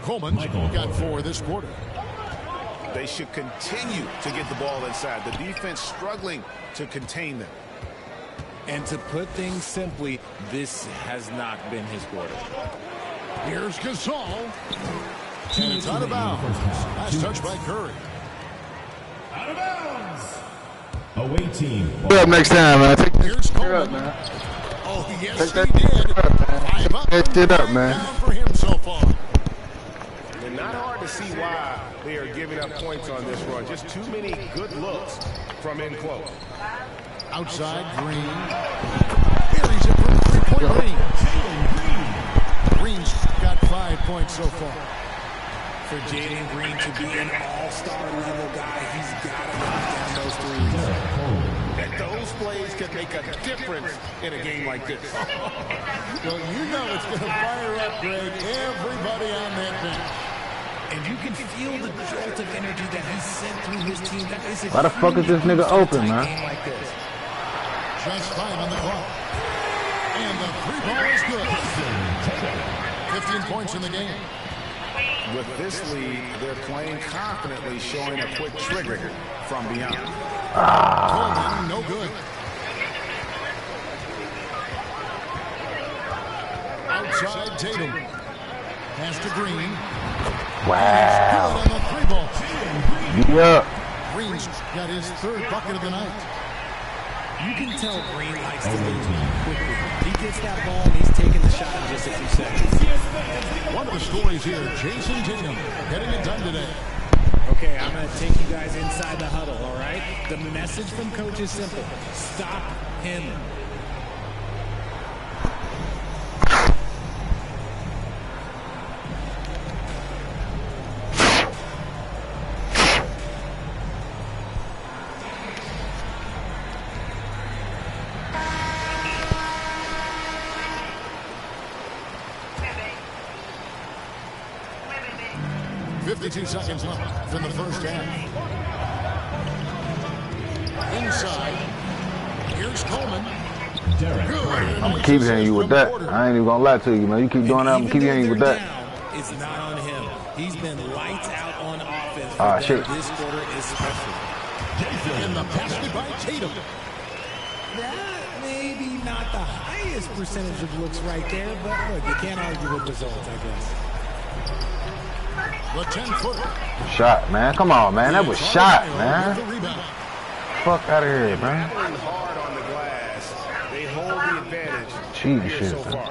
Coleman's got 4 this quarter. They should continue to get the ball inside. The defense struggling to contain them. And to put things simply, this has not been his quarter. Here's Gasol. And it's out of bounds. Last touch by Curry. Out of bounds. Away team. What up next time, man? Here's Coleman. Man. Oh, yes, he did. 5 up. Take it up, man. Down for him so far. And not hard to see why they are giving up points on this run. Just too many good looks from in close. Outside, Green. Carries it from 3-point range. Green's got 5 points so far. For Jaden Green to be an all-star level guy, he's got to knock down those threes. And those plays can make a difference in a game like this. Well, you know it's going to fire up, Greg, everybody on that bench. And you can feel the jolt of energy that he sent through his team. That is Why the fuck is this nigga open, man? Like this. Just 5 on the clock. And the 3 ball is good. 15 points in the game. With this lead, they're playing confidently, showing a quick trigger from beyond. Coleman, no good. Outside Tatum. Pass to Green. Wow. On the 3-ball. Yeah. Green's got his 3rd bucket of the night. You can tell Green likes to lose quickly. He gets that ball and he's taking the shot in just a few seconds. One of the stories here, Jason Tatum getting it done today. Okay, I'm going to take you guys inside the huddle, all right? The message from coach is simple. Stop him. Seconds left in the first half. Inside. Here's Coleman. I'm going to keep hearing you with that. I ain't even going to lie to you, man. You keep doing that, I'm going to keep hearing you with that. It's not on him. He's been lights out on offense. Shit. This quarter is special. And the basket by Tatum. That maybe not the highest percentage of looks right there, but look, you can't argue with results, I guess. The 10-footer. Shot, man. Come on, man. That was shot, man. Fuck out of here, man. Hard on the glass. They hold the advantage. Cheating shit, so far.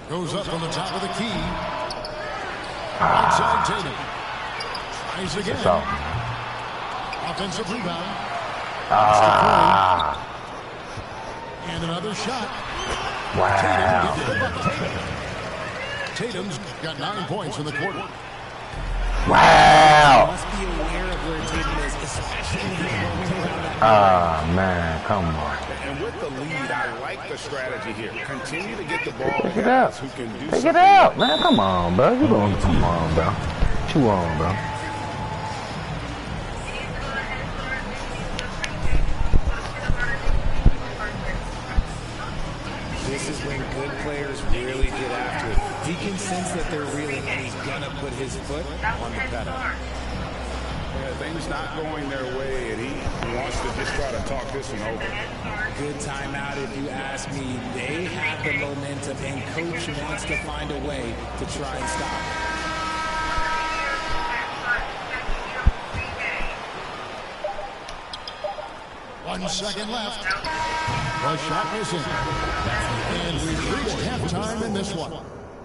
Goes up on the top of the key. Outside Tatum. Tries again. Offensive rebound. And another shot. Wow. Tatum's got 9 points in the quarter. Wow. Must be aware of where Tatum is, especially man, come on. And with the lead, I like the strategy here. Continue to get the ball to Take it out. who can do Take it out, man. Come on, bro. You don't come on, bro. What you on, bro? This is when good players really get after it. He can sense that they're reeling, and he's going to put his foot on the pedal. Yeah, things not going their way, and he wants to just try to talk this one over. Good timeout, if you ask me. They have the momentum, and coach wants to find a way to try and stop it. 1 second left. The shot missing. And we've reached halftime in this one.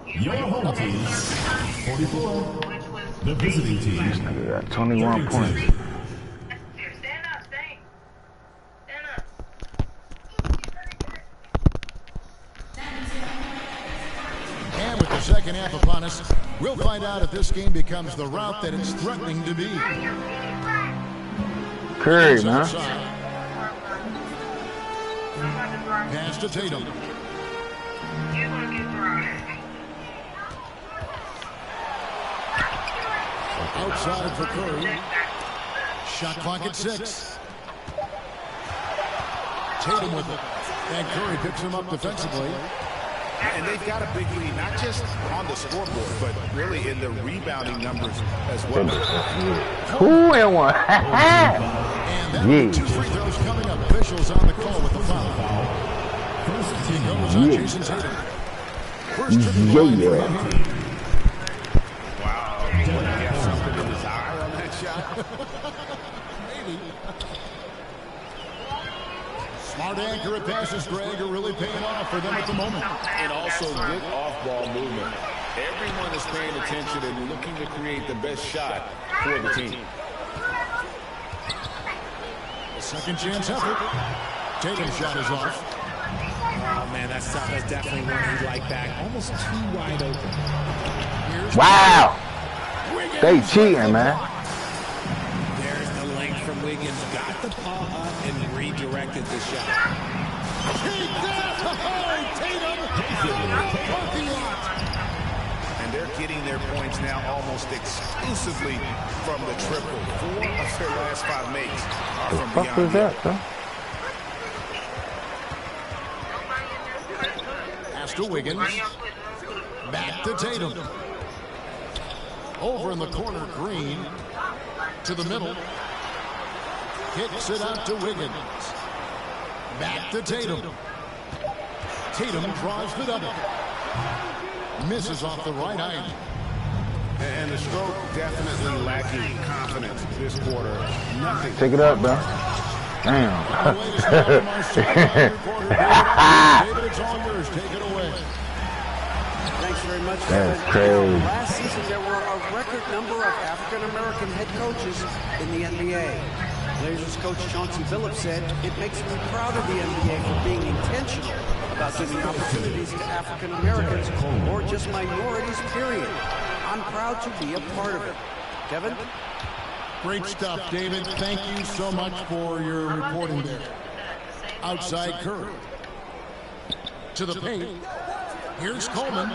Your home team, 44. The visiting team, Nigga got 21 points. Stand up, Stand up. And with the second half upon us, we'll find out if this game becomes the route that it's threatening to be. Curry, man. Pass to Tatum. Outside for Curry. Shot clock at 6. Tatum with it. And Curry picks him up defensively. And they've got a big lead, not just on the scoreboard, but really in the rebounding numbers as well. 2 and 1. And 2 free throws coming up. Officials on the call with the foul. He goes on Jason Tatum. First triple line for him. Wow. He has something in his eye on that shot. Maybe. Smart, accurate passes, Greg, are really paying off for them at the moment. And also good off-ball movement. Everyone is paying attention and looking to create the best shot for the team. Second chance effort. Tatum's shot is off. Oh, man, that's tough. That's definitely one he'd like back. Almost too wide open. Wow. They cheating, man. There's the length from Wiggins. Got the paw up and redirected the shot. And they're getting their points now almost exclusively from the triple. 4 of their last 5 makes are The from fuck beyond was the that, bro? Pass to Wiggins. Back to Tatum. Over in the corner, Green. To the middle. Kicks it out to Wiggins. Back to Tatum. Tatum draws the double. Misses off the right eye. And the stroke definitely lacking confidence this quarter. Nothing. Take it up, bro. Damn. David, it's all yours. Take it away. Thanks very much. That's crazy. Last season, there were a record number of African-American head coaches in the NBA. Blazers coach Chauncey Billups said, "It makes me proud of the NBA for being intentional about giving opportunities to African-Americans or just minorities, period. I'm proud to be a part of it." Kevin? Great stuff, David. Thank you so much for your reporting there. Outside Curry. To the paint. Here's Coleman.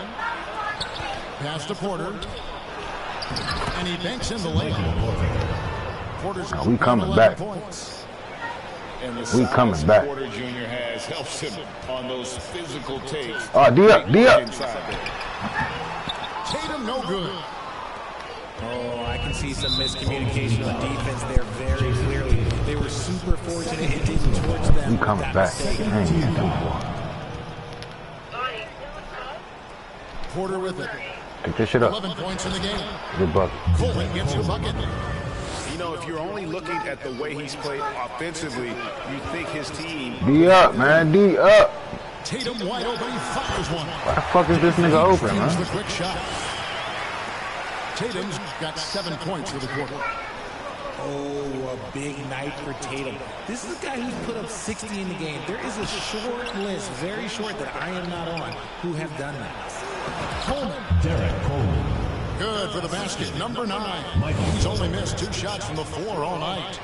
Pass to Porter. And he banks in the lane. Porter's we coming back. We coming back. Porter Jr. has helps him on those physical takes. Oh, D up. Tatum, no good. Oh, I can see some miscommunication on defense there very clearly. They were super fortunate it didn't torch them. We coming back. Porter with it. Pick this shit up. 11 points in the game. Good bucket. Coleman gets the bucket. You know, if you're only looking at the way he's played offensively, you think his team... D up, man. D up. Tatum wide open. He fires one. Why the fuck is this nigga open, man? The quick shot. Tatum's got 7 points for the quarter. Oh, a big night for Tatum. This is a guy who's put up 60 in the game. There is a short list, very short, that I am not on, who have done that. Coleman. Derek Coleman. Good for the basket. Number 9. He's only missed 2 shots from the floor all night.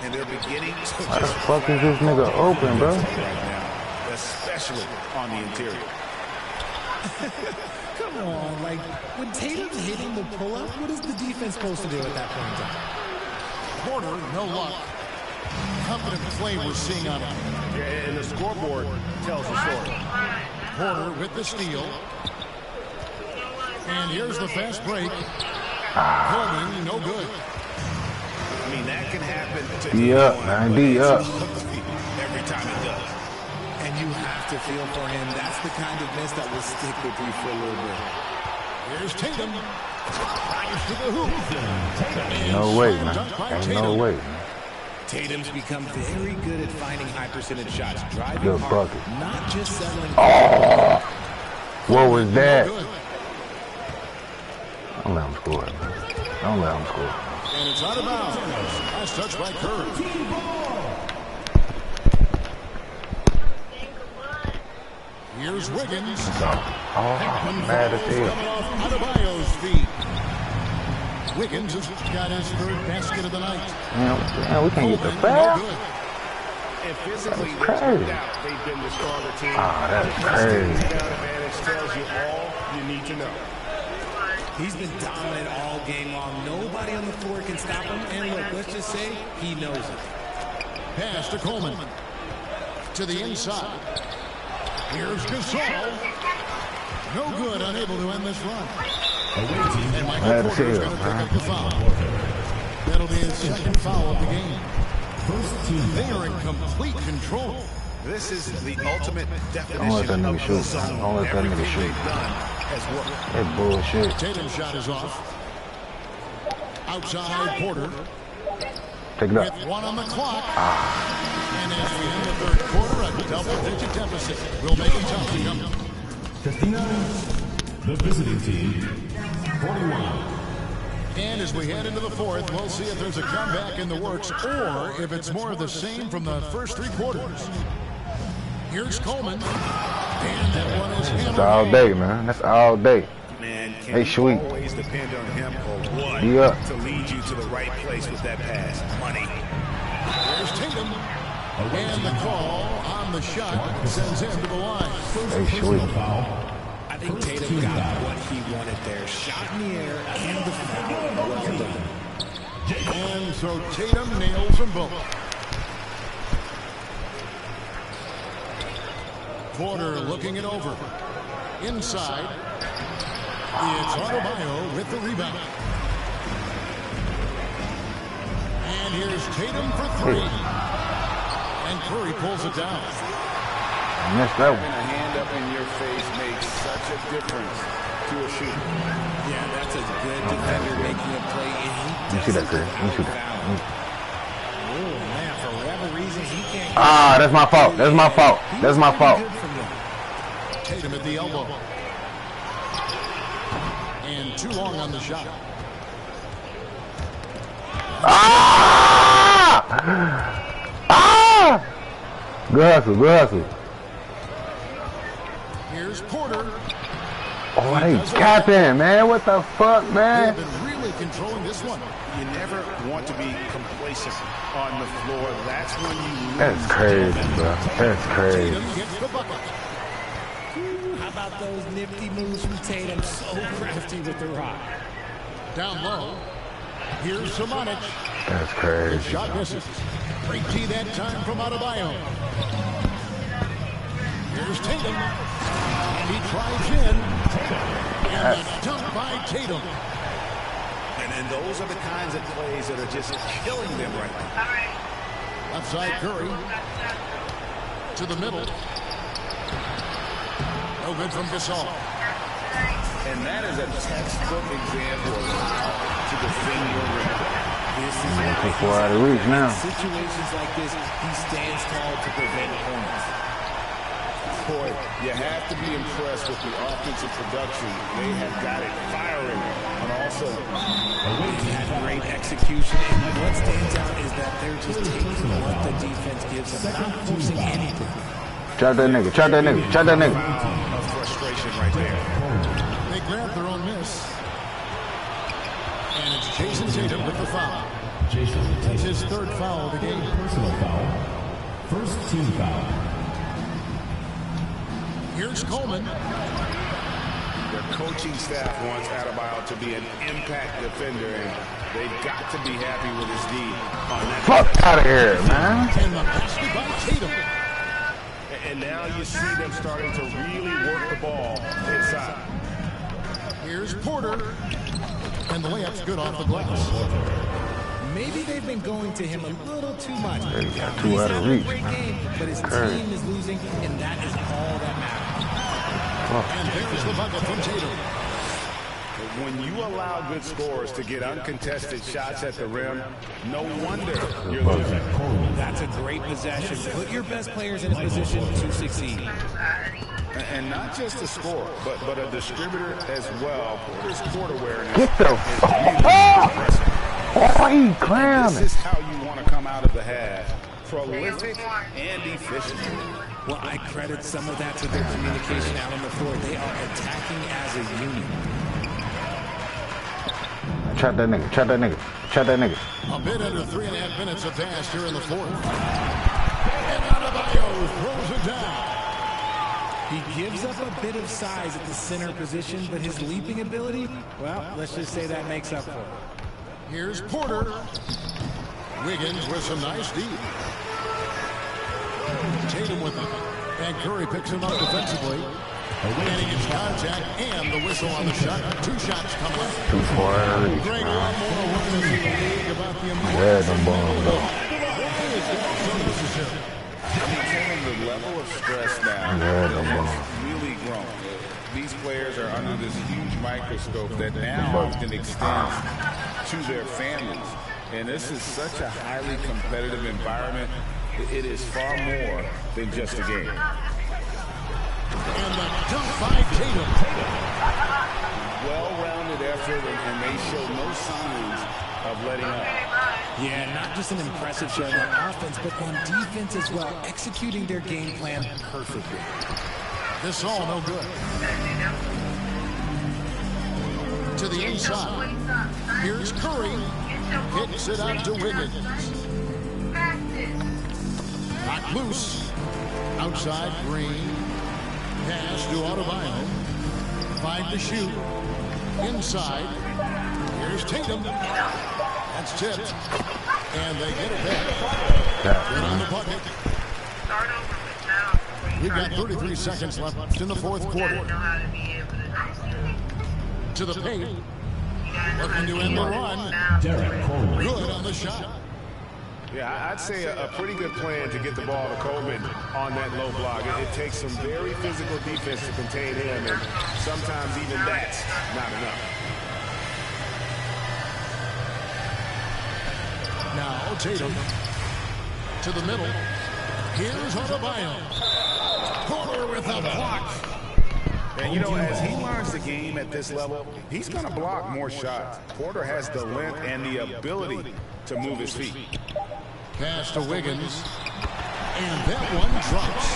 And they're beginning to Why the fuck is this nigga open, bro? right now, especially on the interior. Come on, like, when Tatum's hitting the pull-up, what is the defense supposed to do at that point in time? Porter, no luck. Confident play we're seeing on him. Yeah, and the scoreboard tells the story. Porter with the steal. And here's the fast break. Coleman, no good. I mean, that can happen to D up, man. D up. every time it does. And you have to feel for him. That's the kind of miss that will stick with you for a little bit. Here's Tatum. Fires to the hoop. No way, man. Ain't no way, man. Tatum's become very good at finding high percentage shots, driving Good hard, bucket. not just settling. Oh, what was that? Don't let him score, man. Don't let him score. And it's out of bounds. Last touch by Curry. Here's Wiggins. Oh, mad as hell. Adebayo's feet. Wiggins has got his 3rd basket of the night. Man, we can't get the foul. And physically, That's crazy. there's no doubt they've been the stronger team. That's crazy. This down advantage tells you all you need to know. He's been dominant all game long. Nobody on the floor can stop him. And look, let's just say he knows it. Pass to Coleman. To the inside. Here's Gasol. No good, unable to end this run. And Michael Porter's going to pick up the foul. That'll be his 2nd foul of the game. They are in complete control. This is the ultimate definition Don't let that nigga of shoot. the zone. Don't let that nigga shoot. That bullshit. Tatum's shot is off. Outside Porter. Take it up. With 1 on the clock. And as we end the 3rd quarter, a double-digit deficit will make it tough to come. 59, the visiting team, 41. And as we head into the 4th, we'll see if there's a comeback in the works or if it's more of the same from the first 3 quarters. Here's Coleman. And that one is That's all day, man. That's all day. Man, can Hey, sweet. always depend on him or what Yeah. to lead you to the right place with that pass. Money. There's Tatum. And the call on the shot sends him to the line. Hey, sweet. I think Tatum got what he wanted there. Shot in the air and the foul. Well done. And so Tatum nails them both. Porter looking it over. Inside. It's Adebayo with the rebound. And here's Tatum for 3. And Curry pulls it down. I missed that one. A hand stand up in your face makes such a difference to a shooter. Yeah, that's a good defender making a play. Let me see that, Chris. Let me see that. Oh, man, for whatever reason, he can't. Ah, that's my fault. That's my fault. That's my fault. Tatum at the elbow. And too long on the shot. Ah! Ah! Good hustle, good hustle. Here's Porter. Oh, they capping, man. What the fuck, man? They've been really controlling this one. You never want to be complacent on the floor. That's when you lose. That's crazy, bro. That's crazy. Tatum gets the bucket. How about those nifty moves from Tatum? So crafty with the rock. Down low. Here's Samanic. That's crazy. His shot misses. Great T that time from Adebayo. Here's Tatum. And he drives in. And the dunk by Tatum. And those are the kinds of plays that are just killing them right now. Outside Curry. To the middle. No good from Gasol. And that is a textbook example of how to defend your rim. This is Too far out of reach now. situations like this, he stands tall to prevent points. Boy, you have to be impressed with the offensive production. They have got it firing. And also, Had great execution, and what stands out is that they're just taking what the defense gives them, not forcing anything. Chop that nigga, chop that nigga, chop that nigga. Of frustration right there. They grab their own miss. And it's Jason Tatum with the foul. That's his third foul of the game. Personal foul. First team foul. Here's Coleman. The coaching staff wants Adebayo to be an impact defender, and they've got to be happy with his D on that. Fuck out of here, man. And the basket by Tatum. And now you see them starting to really work the ball inside. Here's Porter. And the layup's good off the glass. Maybe they've been going to him a little too much. He got too He's out of having reach. a great game, but his team is losing, and that is all that matters. And there's the bucket from Tatum. When you allow good scorers to get uncontested shots at the rim, no wonder you're losing. That's a great possession. Put your best players in a position to succeed. and not just a scorer, but a distributor as well. Porter's court awareness. Get the oh, he clowning. This is how you want to come out of the half. Prolific and efficient. Well, I credit some of that to their communication out on the floor. They are attacking as a unit. Chop that nigga, chop that nigga, chop that nigga. A bit under 3.5 minutes have passed here in the fourth. And Adebayo throws it down. He gives up a bit of size at the center position, but his leaping ability, well, let's just say that makes up for it. Here's Porter. Wiggins with some nice D. Tatum with it. And Curry picks him up defensively. And he gets contact and the whistle on the shot. 2 shots come left. Too far out of reach, Greg, a man. lot more awareness in the league about the Yeah, them balls though. I mean, Kevin, the level of stress now has really grown. These players are under this huge microscope that now often extends to their families. And this is such a highly competitive environment. It is far more than just a game. And the dunk by Tatum. Well-rounded effort, and they show no signs of letting up. Yeah, not just an impressive showing on offense, but on defense as well, executing their game plan perfectly. This all no good. To the inside. Here's Curry. Kicks it out to Wiggins. Knocked loose. Outside Green. Pass to Adebayo. 5 to shoot. Inside. Here's Tatum. That's tipped. And they get it back. Good on the bucket. We've got 33 seconds left in the fourth quarter. To the paint. Looking to end the run. Good on the shot. Yeah, I'd say a pretty good plan to get the ball to Coleman on that low block. It takes some very physical defense to contain him, and sometimes even that's not enough. Now Tatum to the middle. Here's Adebayo. Porter with a block. And, you know, as he learns the game at this level, he's going to block more shots. Porter has the length and the ability to move his feet. Pass to Wiggins. And that one drops.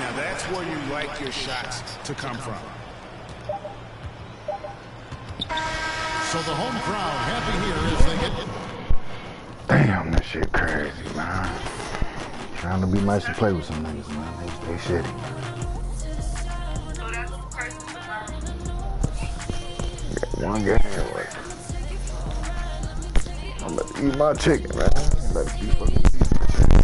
Now, that's where you like your shots to come from. So the home crowd happy here as they get... Damn, that shit crazy, man. Trying to be nice and play with some niggas, man. They shitty, man. Got one game, like. I'm about to eat my chicken, man. I'm about to keep fucking eating my chicken.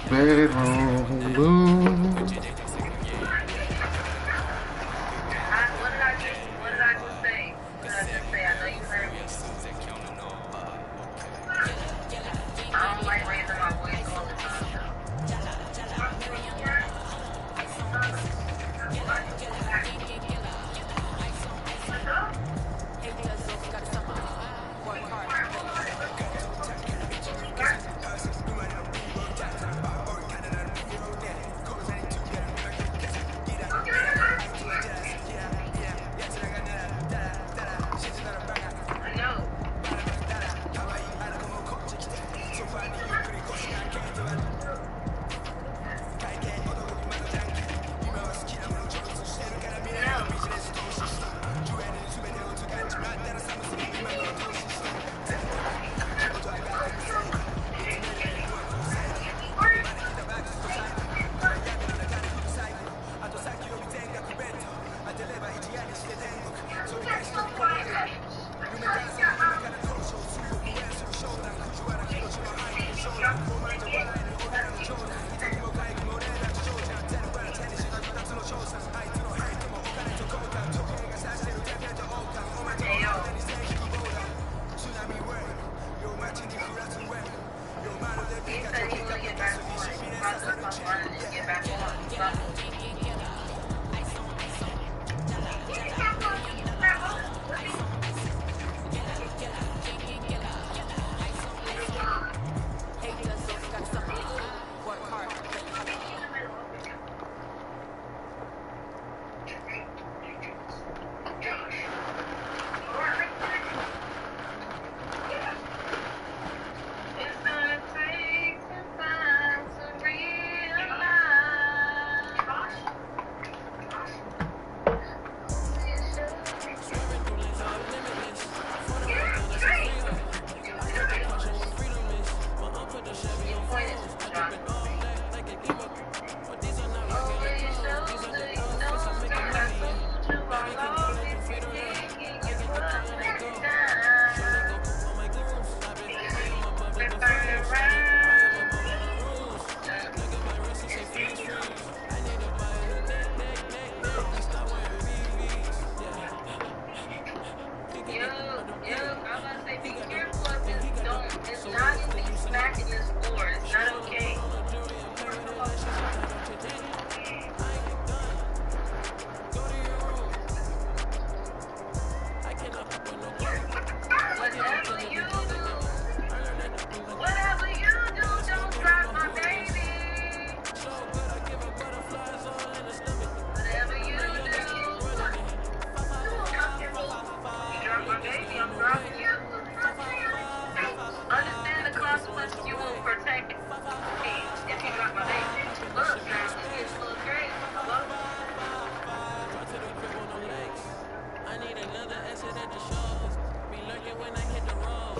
Bedroom blue. What did I just say? I know you heard me. I don't like raising my voice all the time. Yeah, I'm about to say, be careful of this. It's not to be smacking this floor. It's not okay. Whatever you do, don't drop my baby. Whatever you do, you drop my baby, I'm dropping you. Understand the consequences, you will protect me if you drop my baby. Look, now, it's getting a little crazy. Look.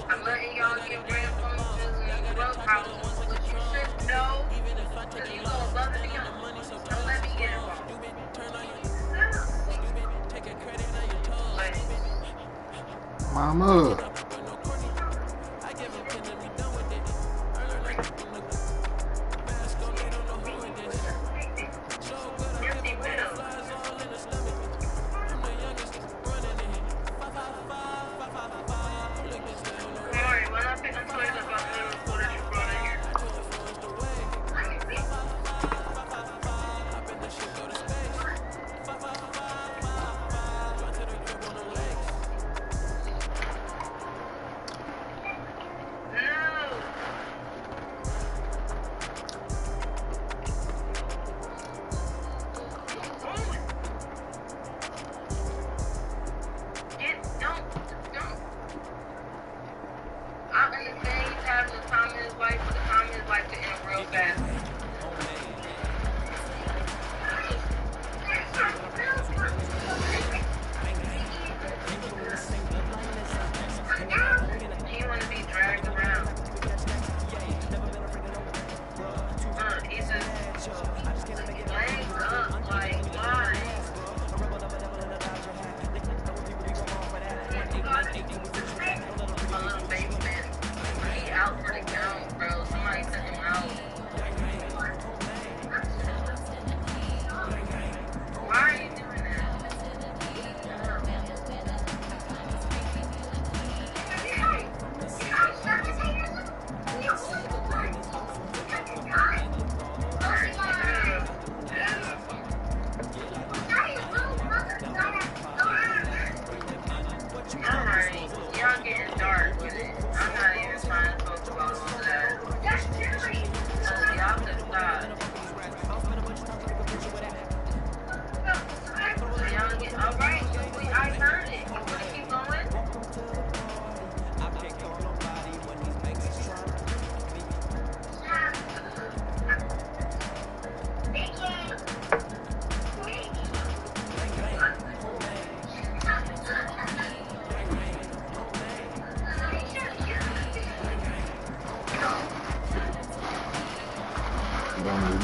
I'm letting y'all get brand phones and rub houses, but you should know, because you go above and beyond. Don't let me get involved. Mama.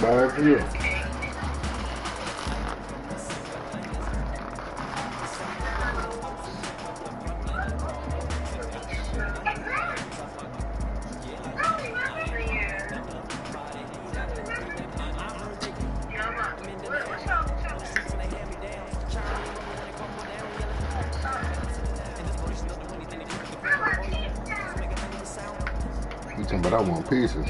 Bad for you. You talking about I want pieces.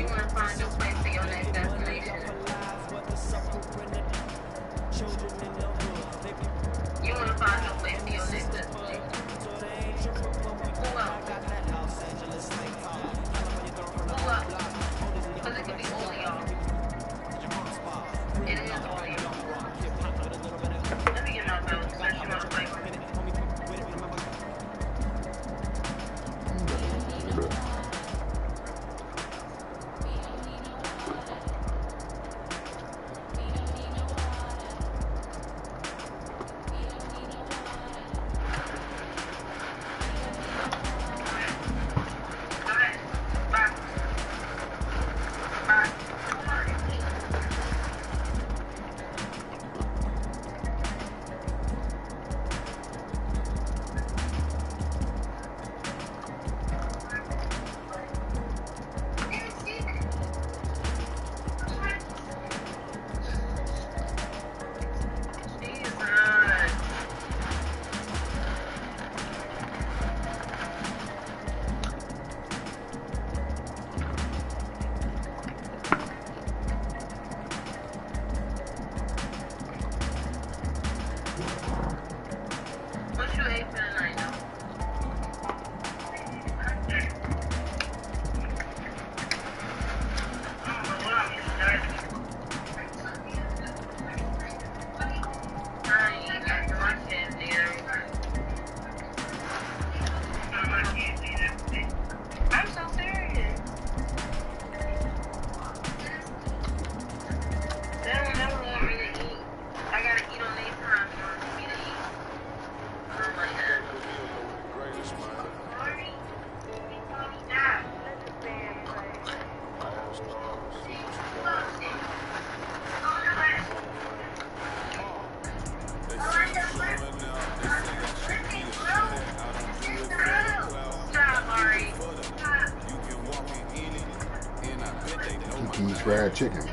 Keys fried chicken.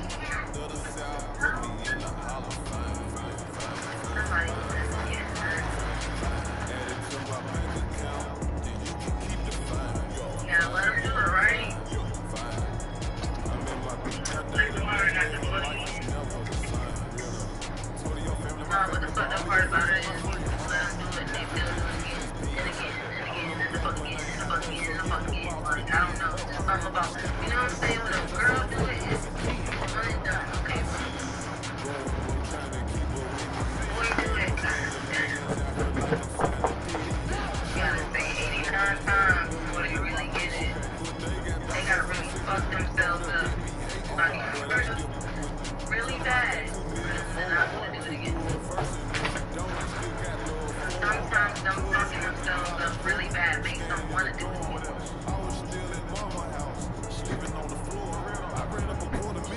Yeah, let him do it, right? But the fucked up part about it is let them do it, they still do it again, and again, and again, and the fuck again, and the fuck again, and the fuck again. Like, I don't know, just something about, you know what I'm saying? When a girl do it, it's one and done, okay? Boy do it, you gotta say 89 times before they really get it. They gotta really fuck themselves up. Like, really bad. And I'm gonna do it again. Sometimes them fucking themselves up really bad makes them want to do it.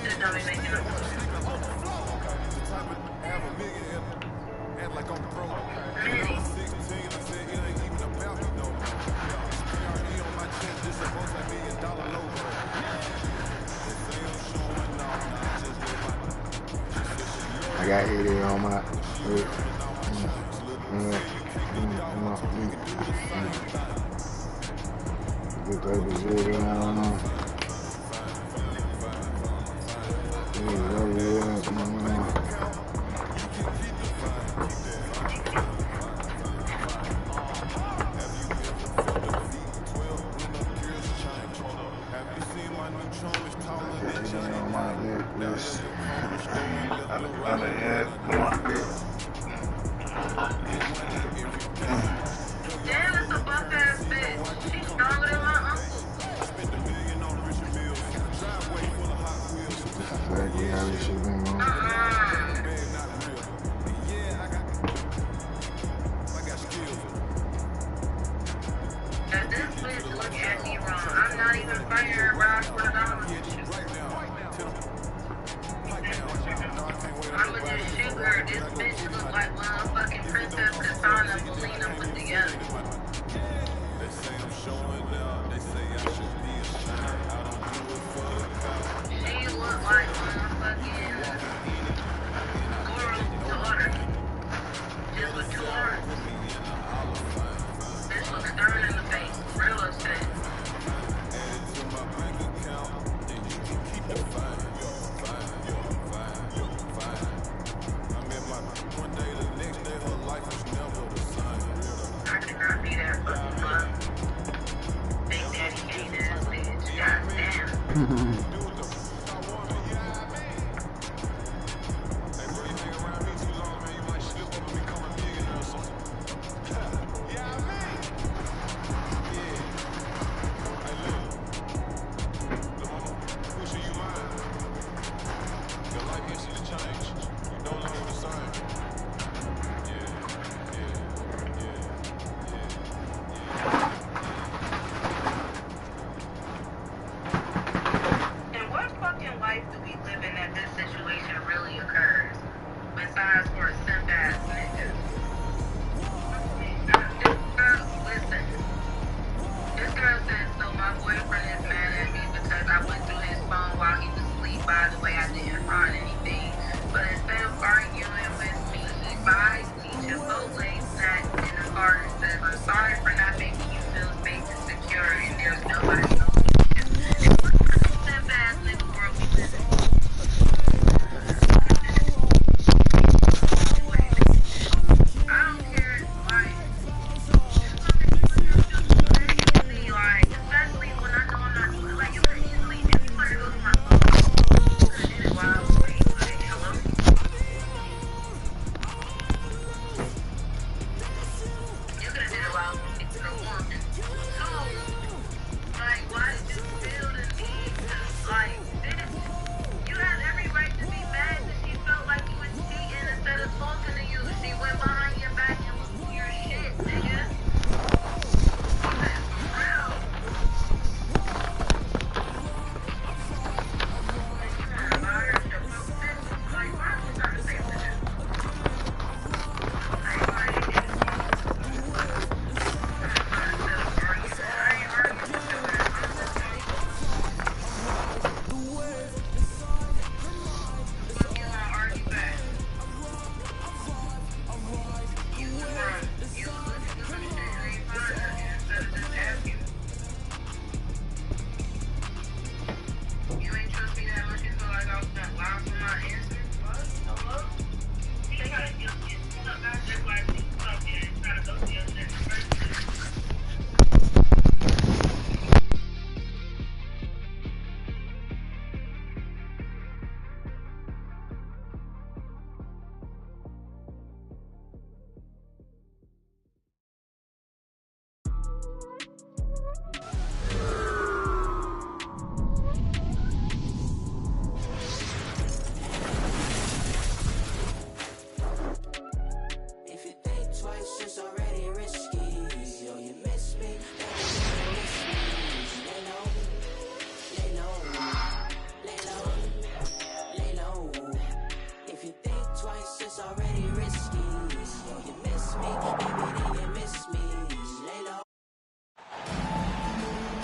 Just don't be making them I got 80 on my. Good baby, zero, I don't know. damn, it's a buff ass bitch. She's stronger than my uncle. Exactly how this shit been going. If this bitch look at me wrong, I'm not even fighting her around $20. I'ma just shoot her. This bitch look like one of them fucking Princess Katana and Melina put together. She look like one of them fucking Goro's daughter. Just with two arms. Bitch looks stern in the face. Real upset. I could not be that fucking fuck. Big Daddy hate ass bitch. Goddamn.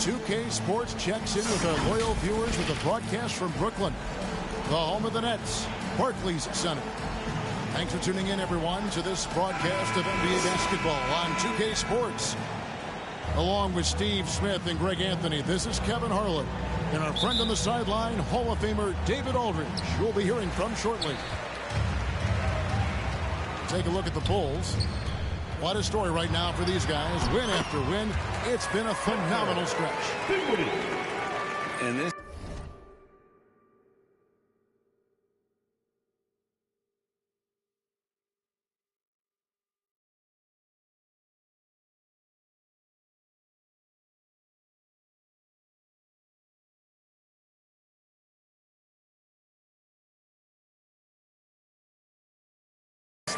2K Sports checks in with our loyal viewers with a broadcast from Brooklyn, the home of the Nets, Barclays Center. Thanks for tuning in, everyone, to this broadcast of NBA basketball on 2K Sports. Along with Steve Smith and Greg Anthony, this is Kevin Harlan. And our friend on the sideline, Hall of Famer David Aldridge, who we'll be hearing from shortly. Take a look at the Bulls. What a story right now for these guys. Win after win. It's been a phenomenal stretch. And this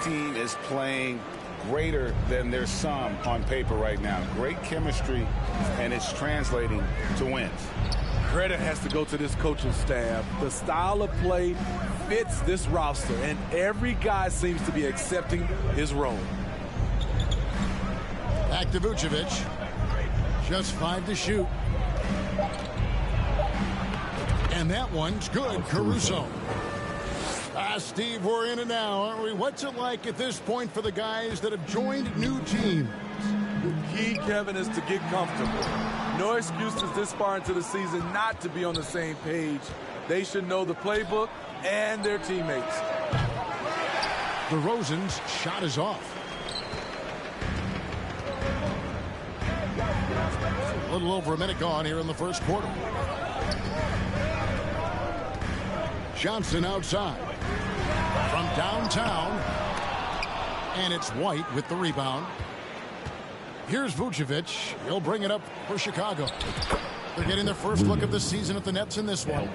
team is playing greater than their sum on paper right now. Great chemistry, and it's translating to wins. Credit has to go to this coaching staff. The style of play fits this roster, and every guy seems to be accepting his role. Back to Vucevic. Just 5 to shoot. And that one's good. Caruso. Steve, we're in it now, aren't we? What's it like at this point for the guys that have joined new teams? The key, Kevin, is to get comfortable. No excuses this far into the season not to be on the same page. They should know the playbook and their teammates. DeRozan's shot is off. A little over a minute gone here in the first quarter. Johnson outside. From downtown, and it's White with the rebound. Here's Vucevic. He'll bring it up for Chicago. They're getting their first look of the season at the Nets in this one.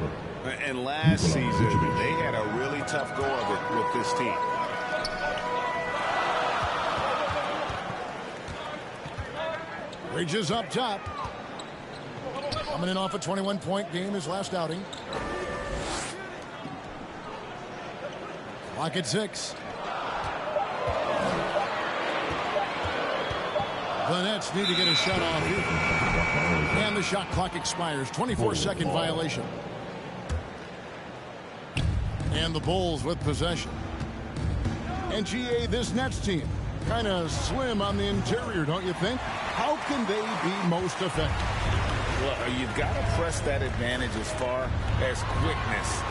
And last season, they had a really tough go of it with this team. Bridges up top. Coming in off a 21-point game his last outing. Clock at 6. The Nets need to get a shot off here. And the shot clock expires. 24-second violation. And the Bulls with possession. And GA, this Nets team, kind of slim on the interior, don't you think? How can they be most effective? Well, you've got to press that advantage as far as quickness.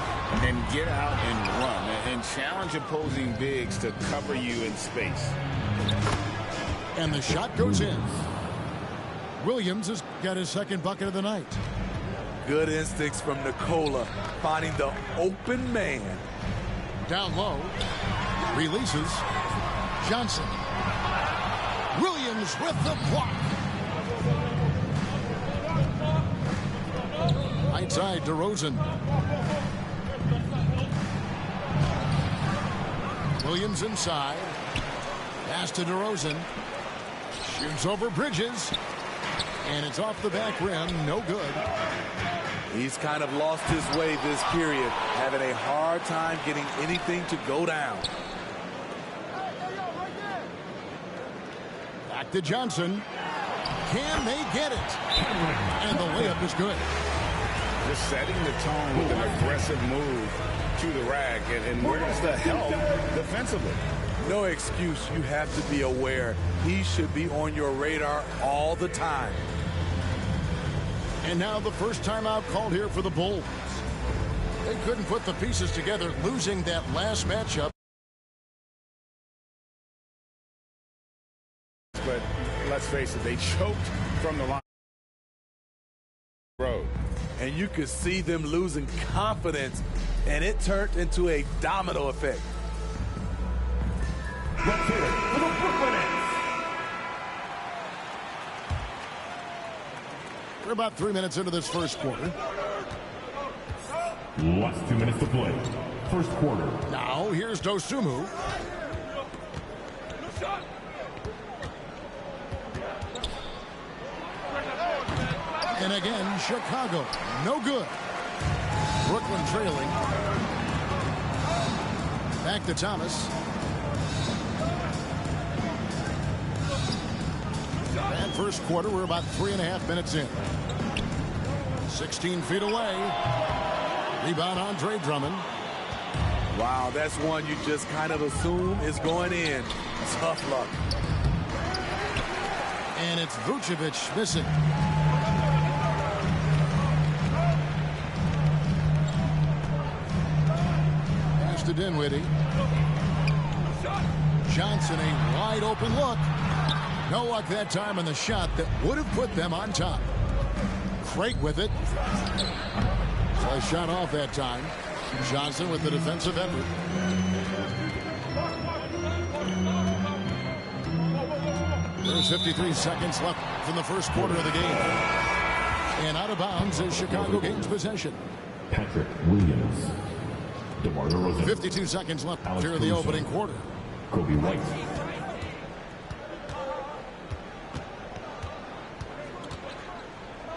And get out and run and challenge opposing bigs to cover you in space. And the shot goes in. Williams has got his second bucket of the night. Good instincts from Nikola, finding the open man. Down low. Releases. Johnson. Williams with the block. Right side, DeRozan. Williams inside. Pass to DeRozan. Shoots over Bridges. And it's off the back rim. No good. He's kind of lost his way this period, having a hard time getting anything to go down. Back to Johnson. Can they get it? And the layup is good. Just setting the tone with an aggressive move to the rack. And where's the help defensively? No excuse. You have to be aware. He should be on your radar all the time. And now the first timeout called here for the Bulls. They couldn't put the pieces together, losing that last matchup. But let's face it, they choked from the line. Road. And you could see them losing confidence, and it turned into a domino effect. Let's hear it for the Brooklyn Nets. We're about 3 minutes into this first quarter. Last 2 minutes to play. First quarter. Now, here's Dosunmu. And again, Chicago. No good. Brooklyn trailing. Back to Thomas. And first quarter, we're about 3.5 minutes in. 16 feet away. Rebound, Andre Drummond. Wow, that's one you just kind of assume is going in. Tough luck. And it's Vucevic missing. Pass to Dinwiddie. Johnson, a wide open look. No luck that time on the shot that would have put them on top. Craig with it. So a shot off that time. Johnson with the defensive effort. There's 53 seconds left from the first quarter of the game. And out of bounds as Chicago gains possession. Patrick Williams. DeMar DeRozan. 52 seconds left here in the opening quarter. Kobe White.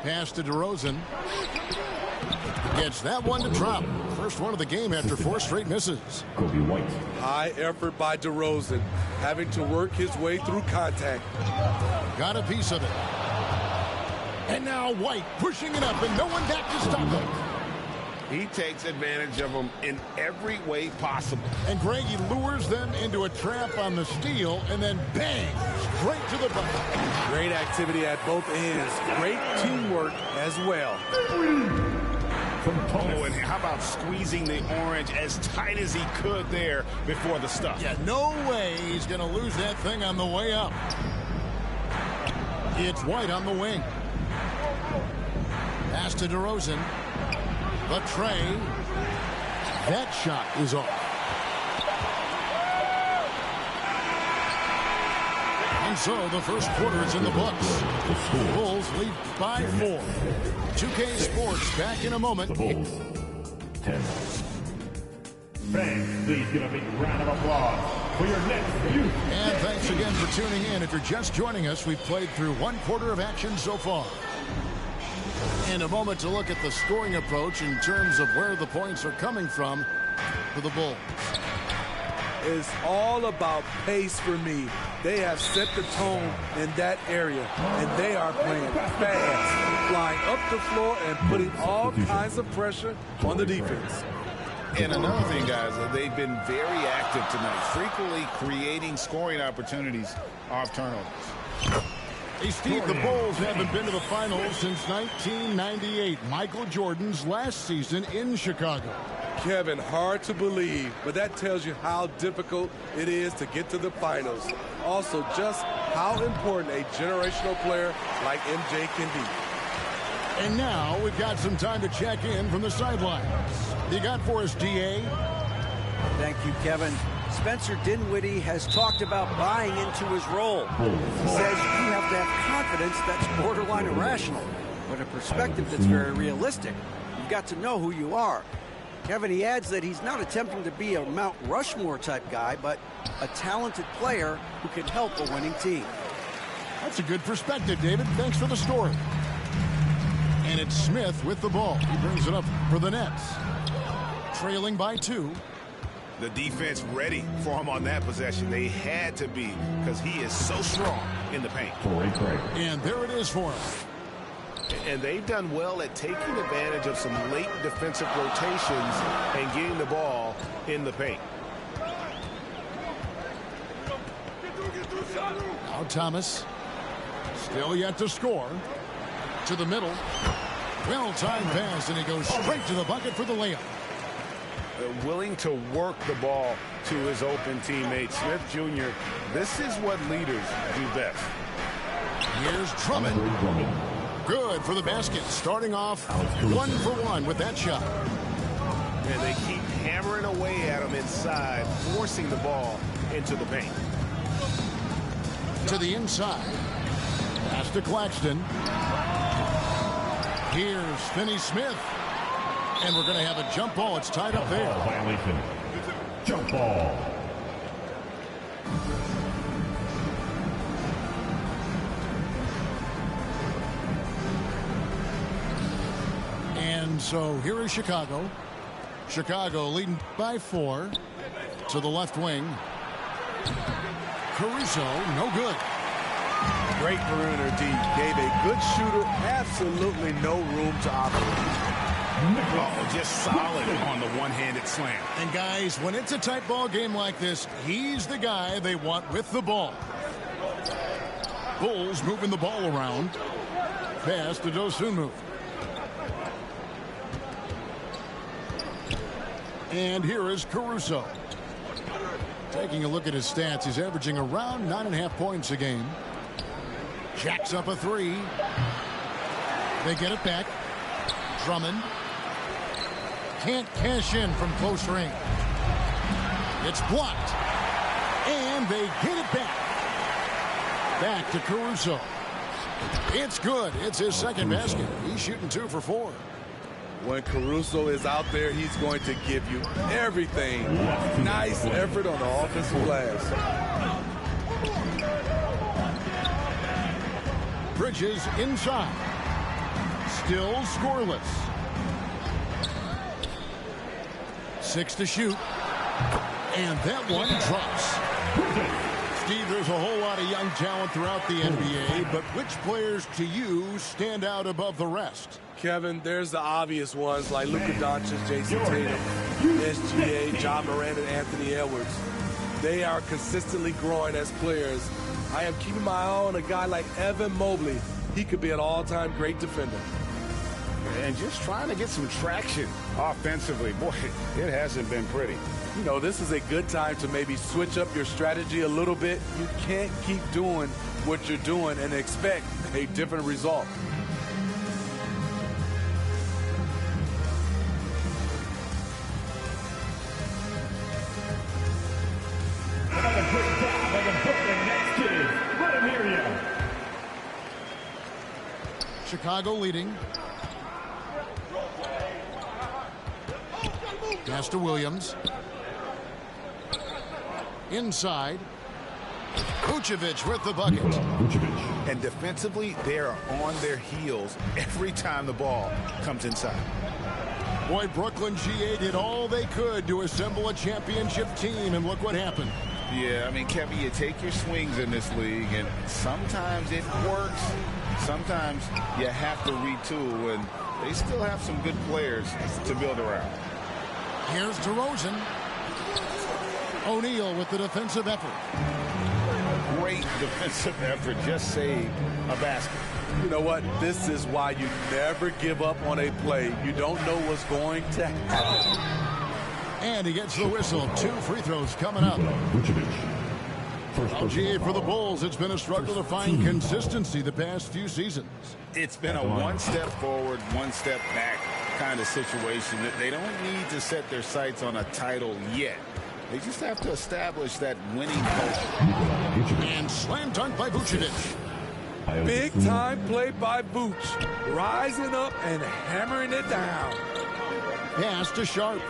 Pass to DeRozan. Gets that one to drop. First one of the game after 4 straight misses. Kobe White. High effort by DeRozan, having to work his way through contact. Got a piece of it. And now White pushing it up, and no one back to stop him. He takes advantage of them in every way possible. And Greg, he lures them into a trap on the steal, and then bang, straight to the bucket. Great activity at both ends. Great teamwork as well. Oh, and how about squeezing the orange as tight as he could there before the stuff? Yeah, no way he's going to lose that thing on the way up. It's White on the wing. Pass to DeRozan. But Trey, that shot is off. And so the first quarter is in the books. The Bulls lead by 4. 2K Sports back in a moment. The Bulls 10. Fans, please give a big round of applause for your next youth. And thanks again for tuning in. If you're just joining us, we've played through 1 quarter of action so far. And a moment to look at the scoring approach in terms of where the points are coming from for the Bulls. It's all about pace for me. They have set the tone in that area, and they are playing fast, flying up the floor and putting all kinds of pressure on the defense. And another thing, guys, they've been very active tonight, frequently creating scoring opportunities off turnovers. Hey, Steve, the Bulls haven't been to the finals since 1998, Michael Jordan's last season in Chicago. Kevin, hard to believe, but that tells you how difficult it is to get to the finals. Also, just how important a generational player like MJ can be. And now we've got some time to check in from the sidelines. You got for us, DA? Thank you, Kevin. Spencer Dinwiddie has talked about buying into his role. He says you have to have confidence that's borderline irrational, but a perspective that's very realistic. You've got to know who you are. Kevin, he adds that he's not attempting to be a Mount Rushmore type guy, but a talented player who can help a winning team. That's a good perspective, David. Thanks for the story. And it's Smith with the ball. He brings it up for the Nets. Trailing by 2. The defense ready for him on that possession. They had to be, because he is so strong in the paint. And there it is for him. And they've done well at taking advantage of some late defensive rotations and getting the ball in the paint. Now Thomas, still yet to score. To the middle. Well-timed pass, and he goes straight to the bucket for the layup. Willing to work the ball to his open teammate. Smith Jr., this is what leaders do best. Here's Drummond. Good for the basket. Starting off 1 for 1 with that shot. And they keep hammering away at him inside, forcing the ball into the paint. To the inside. Pass to Claxton. Here's Finney-Smith. And we're going to have a jump ball. It's tied up there. Violation. Jump ball. And so here is Chicago. Chicago leading by 4. To the left wing. Caruso, no good. Great perimeter D. Gave a good shooter absolutely no room to operate. Oh, just solid on the one-handed slam. And guys, when it's a tight ball game like this, he's the guy they want with the ball. Bulls moving the ball around. Pass to Dosunmu. And here is Caruso. Taking a look at his stats, he's averaging around 9.5 points a game. Jacks up a three. They get it back. Drummond. Can't cash in from close range. It's blocked. And they get it back. Back to Caruso. It's good. It's his second basket. He's shooting 2 for 4. When Caruso is out there, he's going to give you everything. Nice effort on the offensive glass. Bridges inside. Still scoreless. 6 to shoot. And that one drops. Steve, there's a whole lot of young talent throughout the NBA, but which players to you stand out above the rest? Kevin, there's the obvious ones like Luka Doncic, Jason Tatum, SGA, John Morant, and Anthony Edwards. They are consistently growing as players. I am keeping my eye on a guy like Evan Mobley. He could be an all-time great defender. And just trying to get some traction offensively. Boy, it hasn't been pretty. You know, this is a good time to maybe switch up your strategy a little bit. You can't keep doing what you're doing and expect a different result. Chicago leading. Pass to Williams. Inside. Vucevic with the bucket. And defensively, they are on their heels every time the ball comes inside. Boy, Brooklyn GA did all they could to assemble a championship team, and look what happened. Yeah, I mean, Kevin, you take your swings in this league, and sometimes it works. Sometimes you have to retool, and they still have some good players to build around. Here's DeRozan. O'Neal with the defensive effort. Great defensive effort, just saved a basket. You know what? This is why you never give up on a play. You don't know what's going to happen. And he gets the whistle. 2 free throws coming up. Well, GA, for the Bulls, it's been a struggle to find consistency the past few seasons. It's been a one step forward, one step back kind of situation. They don't need to set their sights on a title yet. They just have to establish that winning culture. And slam dunk by Vucevic. Big time play by Vooch. Rising up and hammering it down. Pass to Sharp.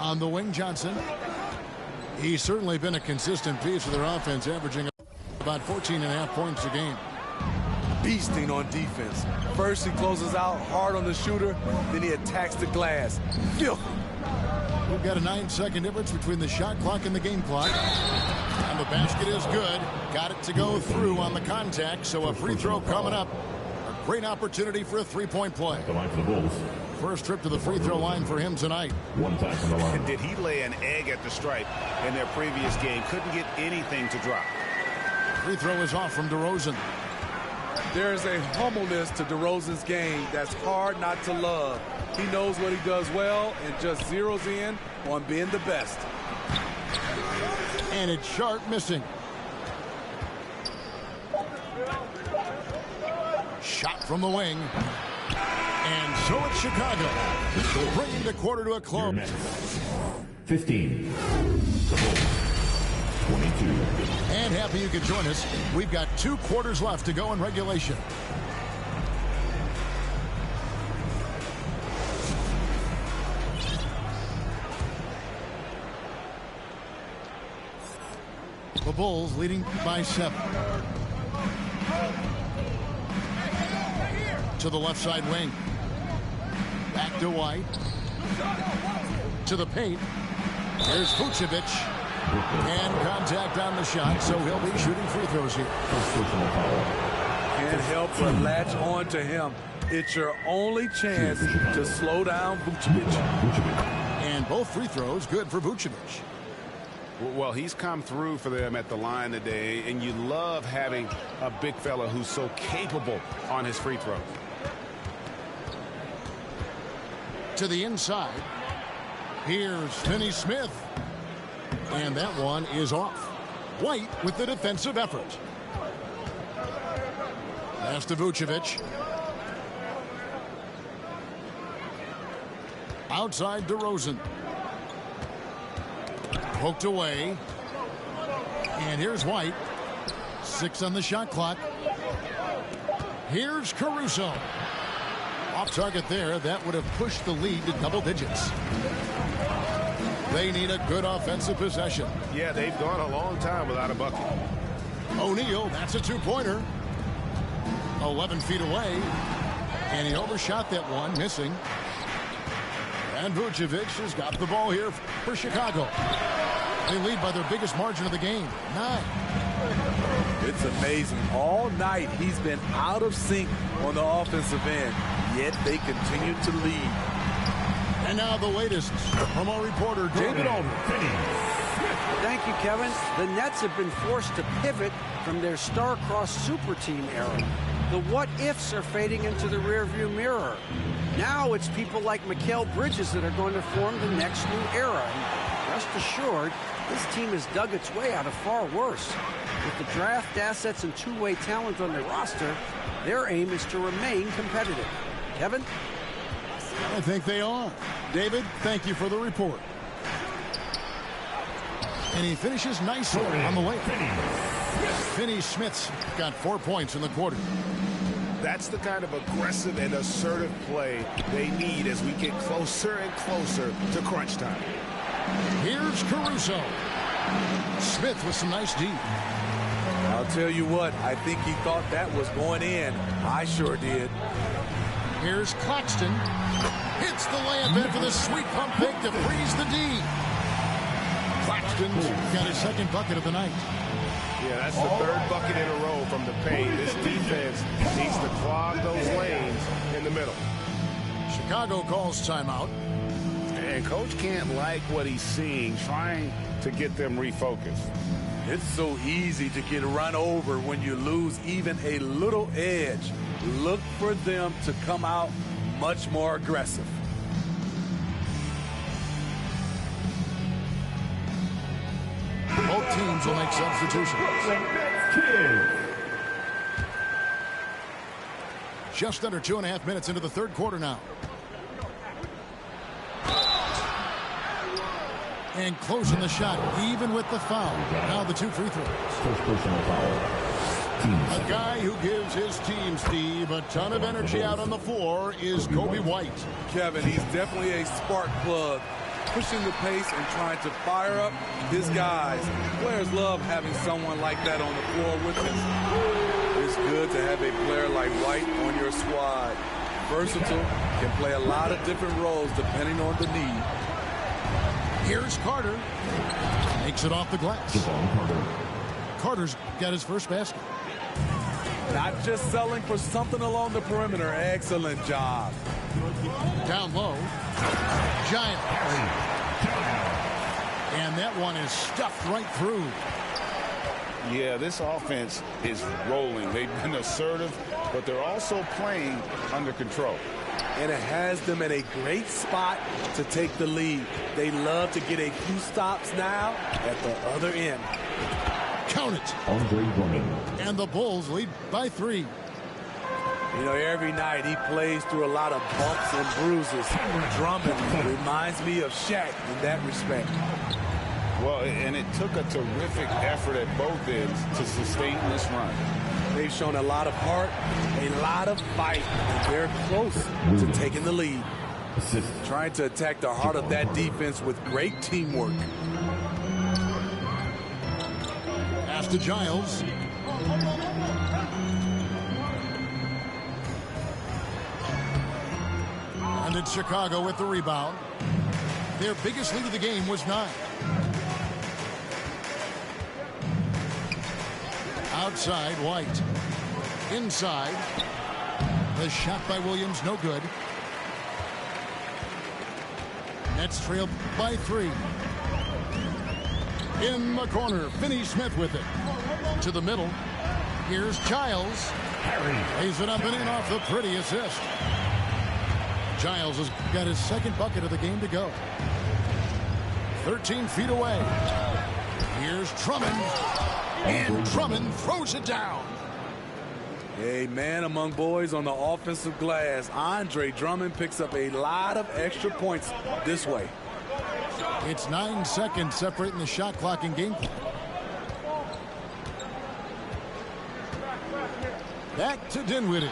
On the wing, Johnson. He's certainly been a consistent piece of their offense, averaging about 14.5 points a game. Beasting on defense. First he closes out hard on the shooter, then he attacks the glass. Filthy. We've got a 9-second difference between the shot clock and the game clock. And the basket is good. Got it to go through on the contact, so a free throw coming up. A great opportunity for a three-point play. The line for the Bulls. First trip to the free throw line for him tonight. One time from the line. Did he lay an egg at the stripe in their previous game? Couldn't get anything to drop. Free throw is off from DeRozan. There's a humbleness to DeRozan's game that's hard not to love. He knows what he does well and just zeroes in on being the best. And it's Sharp missing. Shot from the wing. And so it's Chicago, bringing the quarter to a close. 15. The Bulls. 22. And happy you could join us. We've got 2 quarters left to go in regulation. The Bulls leading by 7. To the left side wing. Back to White. To the paint. There's Vucevic. And contact on the shot, so he'll be shooting free throws here. Can't help but latch on to him. It's your only chance to slow down Vucevic. And both free throws good for Vucevic. Well, he's come through for them at the line today, and you love having a big fella who's so capable on his free throws. To the inside. Here's Finney Smith. And that one is off. White with the defensive effort. Pass to Vucevic. Outside DeRozan. Poked away. And here's White. 6 on the shot clock. Here's Caruso. Off target there. That would have pushed the lead to double digits. They need a good offensive possession. Yeah, they've gone a long time without a bucket. O'Neal, that's a two-pointer. 11 feet away. And he overshot that one, missing. And Vucevic has got the ball here for Chicago. They lead by their biggest margin of the game, 9. It's amazing. All night he's been out of sync on the offensive end, yet they continue to lead. And now the latest from our reporter, David Aldridge. Thank you, Kevin. The Nets have been forced to pivot from their star-crossed super team era. The what-ifs are fading into the rearview mirror. Now it's people like Mikal Bridges that are going to form the next new era. And rest assured, this team has dug its way out of far worse. With the draft assets and two-way talent on their roster, their aim is to remain competitive. Kevin? I think they are. David, thank you for the report. And he finishes nicely on the way. Finney Smith's got 4 points in the quarter. That's the kind of aggressive and assertive play they need as we get closer and closer to crunch time. Here's Caruso. Smith with some nice D. I'll tell you what, I think he thought that was going in. I sure did. Here's Claxton. Hits the layup in for the sweet pump fake to freeze the D. Claxton's got his second bucket of the night. Yeah, that's the third bucket in a row from the paint. This defense needs to clog those lanes in the middle. Chicago calls timeout. And coach can't like what he's seeing, trying to get them refocused. It's so easy to get run over when you lose even a little edge. Look for them to come out much more aggressive. Both teams will make substitutions. Just under 2.5 minutes into the third quarter now. And closing the shot, even with the foul. Now the 2 free throws. First personal foul. A guy who gives his team, Steve, a ton of energy out on the floor is Kobe White. Kevin, he's definitely a spark plug, pushing the pace and trying to fire up his guys. Players love having someone like that on the floor with them. It's good to have a player like White on your squad. Versatile, can play a lot of different roles depending on the need. Here's Carter. Makes it off the glass. Carter's got his first basket. Not just selling for something along the perimeter. Excellent job. Down low. Giant. And that one is stuffed right through. Yeah, this offense is rolling. They've been assertive, but they're also playing under control. And it has them in a great spot to take the lead. They love to get a few stops now at the other end. Count it. And the Bulls lead by 3. You know, every night he plays through a lot of bumps and bruises. Drummond reminds me of Shaq in that respect. Well, and it took a terrific effort at both ends to sustain this run. They've shown a lot of heart, a lot of fight, and they're close to taking the lead. Trying to attack the heart of that defense with great teamwork. Pass to Giles. And it's Chicago with the rebound. Their biggest lead of the game was 9. outside, White. Inside. The shot by Williams, no good. Nets trail by 3. In the corner, Finney-Smith with it. To the middle. Here's Giles. Lays it up and in off the pretty assist. Giles has got his second bucket of the game to go. 13 feet away. Here's Drummond. And Drummond throws it down. A man among boys on the offensive glass. Andre Drummond picks up a lot of extra points this way. It's 9 seconds separating the shot clock and game clock. Back to Dinwiddie.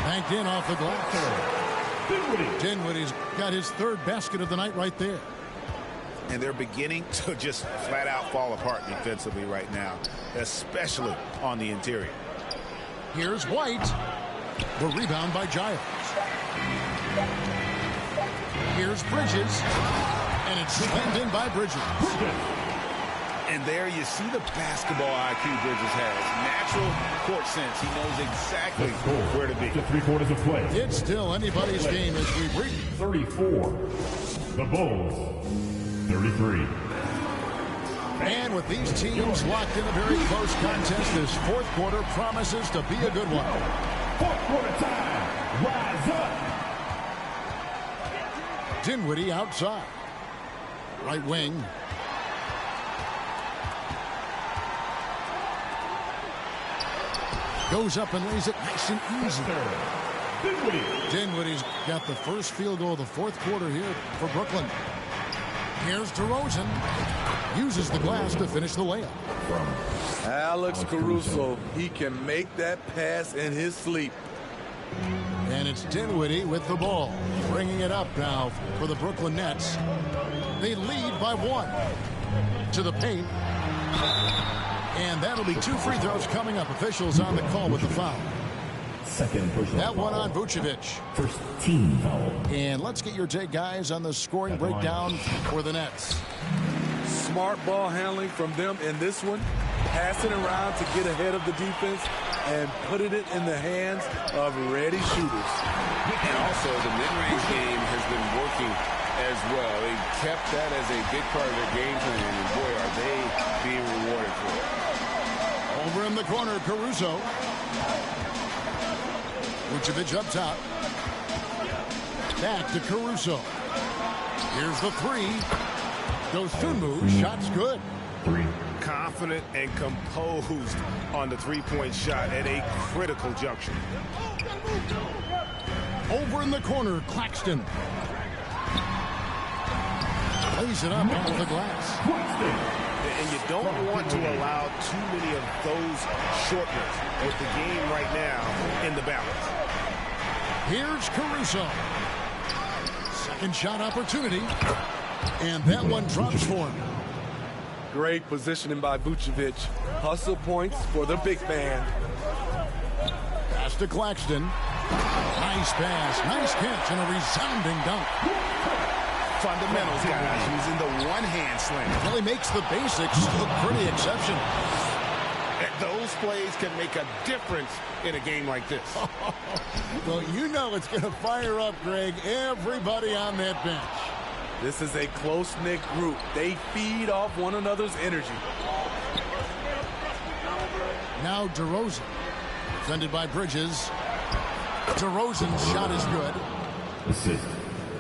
Banked in off the glass. Dinwiddie's got his third basket of the night right there. And they're beginning to just flat out fall apart defensively right now, especially on the interior. Here's White. The rebound by Giles. Here's Bridges. And it's slammed in by Bridges. And there you see the basketball IQ Bridges has. Natural court sense. He knows exactly where to be. To 3/4 of play. It's still anybody's game as we reach 34. The Bulls. 33. And with these teams locked in a very close contest, this fourth quarter promises to be a good one. Fourth quarter time. Rise up. Dinwiddie outside. Right wing. Goes up and lays it nice and easy. Dinwiddie's got the first field goal of the fourth quarter here for Brooklyn. Here's DeRozan. Uses the glass to finish the layup. Alex Caruso, he can make that pass in his sleep. And it's Dinwiddie with the ball. Bringing it up now for the Brooklyn Nets. They lead by 1. To the paint. And that'll be 2 free throws coming up. Officials on the call with the foul. Second personal That one foul. on Vucevic. First team foul. And let's get your take, guys, on the scoring breakdown for the Nets. Smart ball handling from them in this one. Passing around to get ahead of the defense and putting it in the hands of ready shooters. And also the mid-range game has been working as well. They kept that as a big part of their game plan, and boy, are they being rewarded for it. Over in the corner, Caruso. Vucevic up top. Back to Caruso. Here's the 3. Dosunmu, shot's good. 3. Confident and composed on the three-point shot at a critical juncture. Over in the corner, Claxton. Lays it up off the glass. And you don't want to allow too many of those shortness with the game right now in the balance. Here's Caruso. Second shot opportunity. And that one drops for him. Great positioning by Vucevic. Hustle points for the big man. Pass to Claxton. Nice pass, nice catch, and a resounding dunk. Fundamentals, guys, using the one-hand slam. Really makes the basics look pretty exceptional. Those plays can make a difference in a game like this. Well, you know it's going to fire up, Greg, everybody on that bench. This is a close-knit group. They feed off one another's energy. Now DeRozan, defended by Bridges. DeRozan's shot is good. Assist.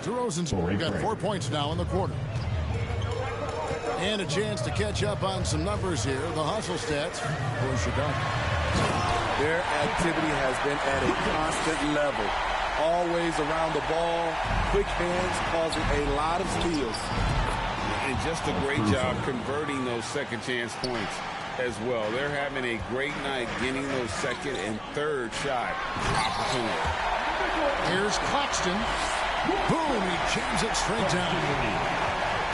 DeRozan's got 4 points now in the quarter. And a chance to catch up on some numbers here. The hustle stats for Chicago. Their activity has been at a constant level. Always around the ball, quick hands causing a lot of steals. And just a great job converting those second chance points as well. They're having a great night getting those second and third shot opportunities. Here's Claxton. Boom, he jams it straight down.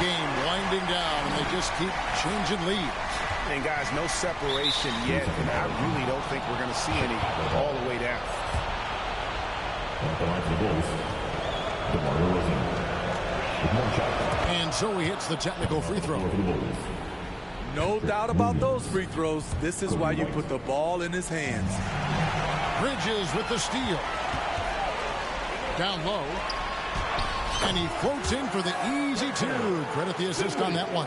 Game winding down, and they just keep changing leads. And guys, no separation yet, and I really don't think we're going to see any all the way down. And so he hits the technical free throw. No doubt about those free throws. This is why you put the ball in his hands. Bridges with the steal. Down low. And he floats in for the easy two. Credit the assist on that one.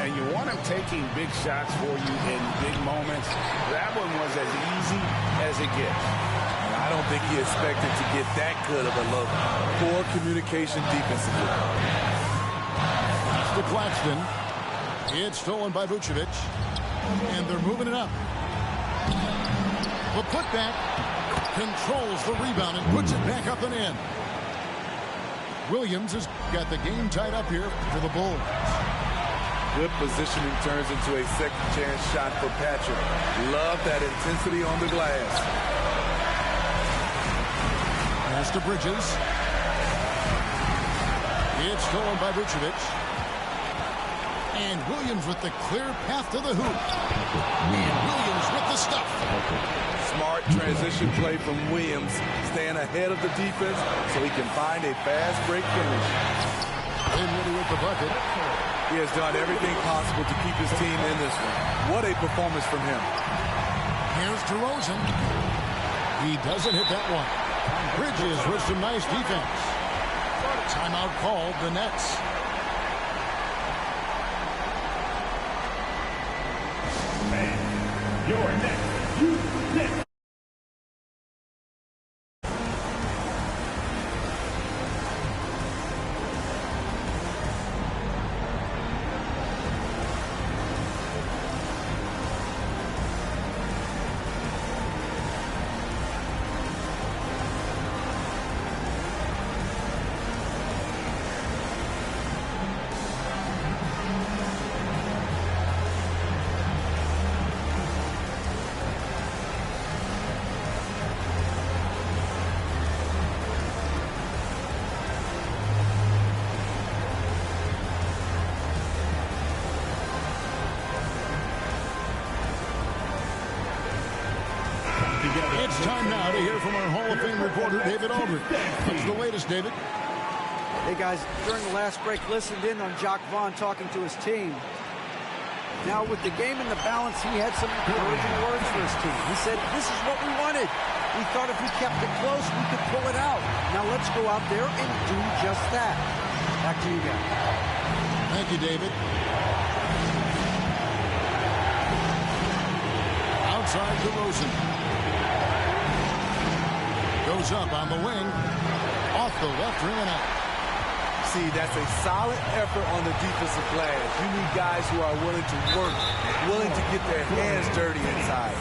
And you want him taking big shots for you in big moments. That one was as easy as it gets. I don't think he expected to get that good of a look. Poor communication defensively. Pass to Claxton. It's stolen by Vucevic. And they're moving it up. The putback controls the rebound and puts it back up and in. Williams has got the game tied up here for the Bulls. Good positioning turns into a second chance shot for Patrick. Love that intensity on the glass. Pass to Bridges. It's stolen by Vucevic. And Williams with the clear path to the hoop. And Williams with the stuff. Smart transition play from Williams, staying ahead of the defense so he can find a fast break finish. Dinwiddie with the bucket. He has done everything possible to keep his team in this one. What a performance from him. Here's DeRozan. He doesn't hit that one. Bridges with some nice defense. Timeout called, the Nets. Man, you're next. You next. It's time now to hear from our Hall of Fame reporter, David Aldridge. What's the latest, David? Hey, guys, during the last break, listened in on Jacques Vaughn talking to his team. Now, with the game in the balance, he had some encouraging words for his team. He said, this is what we wanted. We thought if we kept it close, we could pull it out. Now, let's go out there and do just that. Back to you guys. Thank you, David. Outside DeRozan. Goes up on the wing. Off the left rim and out. See, that's a solid effort on the defensive glass. You need guys who are willing to work, willing to get their hands dirty inside.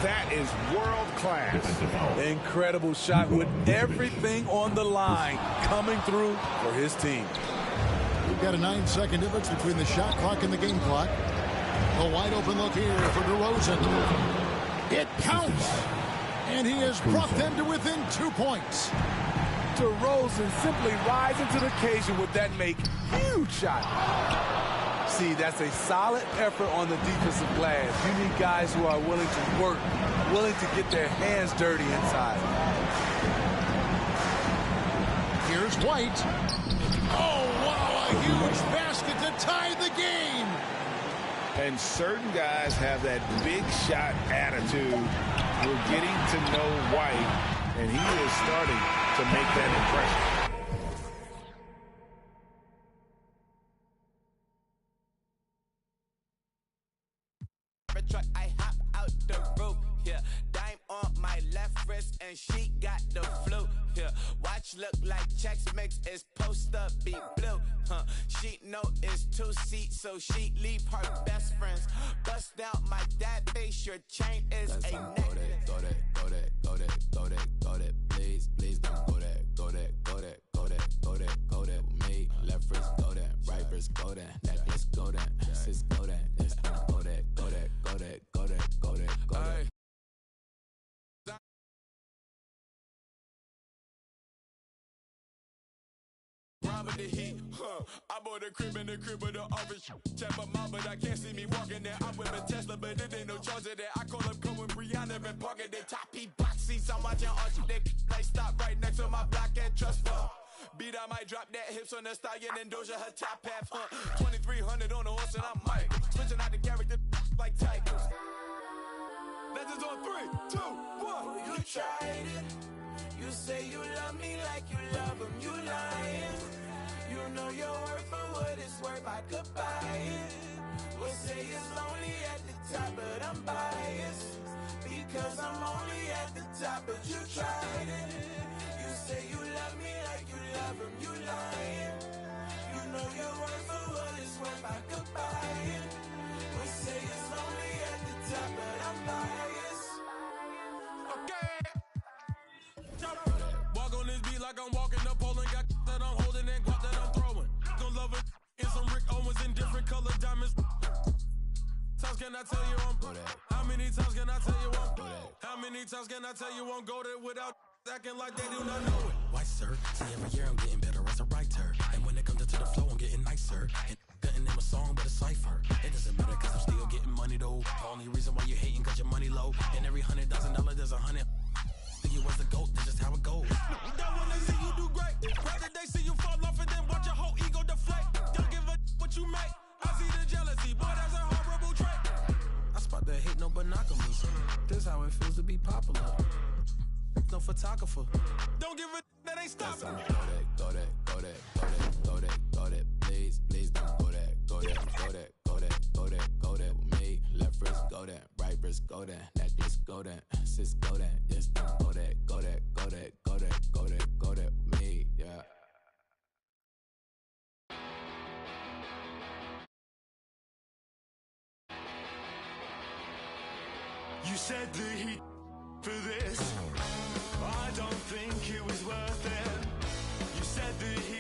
That is world class. Incredible shot with everything on the line coming through for his team. We've got a 9-second difference between the shot clock and the game clock. A wide open look here for DeRozan. It counts. And he has brought them to within 2 points. DeRozan simply rising to the occasion with that huge shot. See, that's a solid effort on the defensive glass. You need guys who are willing to work, willing to get their hands dirty inside. Here's White. Oh, wow, a huge basket to tie the game. And certain guys have that big shot attitude. We're getting to know White, and he is starting to make that impression. I hop out the roof, yeah. Dime on my left wrist, and she got the flu, yeah. Watch look like Chex Mix, is post up be blue, huh? She know it's 2 seats, so she leave her best friends. Bust out my dad face, your chain is a necklace. Go that, please don't go that with me. Left wrist go that, right wrist go that, necklace go that, sis go that, this go that. Robbing the heat, I bought a crib in the crib with the orange. Check my mom, but I can't see me walking there. I'm with a Tesla, but it ain't no charger there. I call up Cohen, Brianna, and parking their top heat box seats. I'm watching Archie, they stop right next to my block and trust fund. beat, I might drop that hips on the stallion and Doja her top half, 2300 on the horse and I'm Mike. Switching out the character like tigers. Legends on 3, 2, 1. You tried it. You say you love me like you love him. You lying. You know your worth for what it's worth. I could buy it. We'll say it's lonely at the top, but I'm biased because I'm only at the top. But you tried it. You say you love me like you love him. You lying. You know your worth for what it's worth. I could buy it. We'll say it's lonely at the top, but I'm biased. Okay. Walk on this beat like I'm walking up pole and got that I'm holding and guap that I'm throwing. Gonna love it in some Rick Owens in different color diamonds. Times can I tell you I'm How many times can I tell you I'm How many times can I tell you I'm go there without acting like they do not know it? Why, sir? See, every year I'm getting better as a writer. And when it comes to the flow, I'm getting nicer. And cutting in a song, but a cipher. It doesn't matter cause I'm still getting money though. The only reason why you're hating cause your money low. And every $100,000 there's $100. See you as the GOAT, that's just how it goes. That when they see you do great, rather they see you fall off and then watch your whole ego deflate. Don't give a what you make. I see the jealousy, boy, that's a horrible trait. I spot the hate, no binoculars. This how it feels to be popular. No photographer. Don't give a that ain't stopping me. Go that, go that, go that, go that, go that, go that. Please, please don't go that, go that, go that, go that, go that, go that with me. Left wrist, go that, right wrist, go that, necklace, go that, sis, go that, yes, don't go that, go that, go that, go that, go that, go that with me, yeah. You said the heat for this. I don't think it was worth it. You said the heat.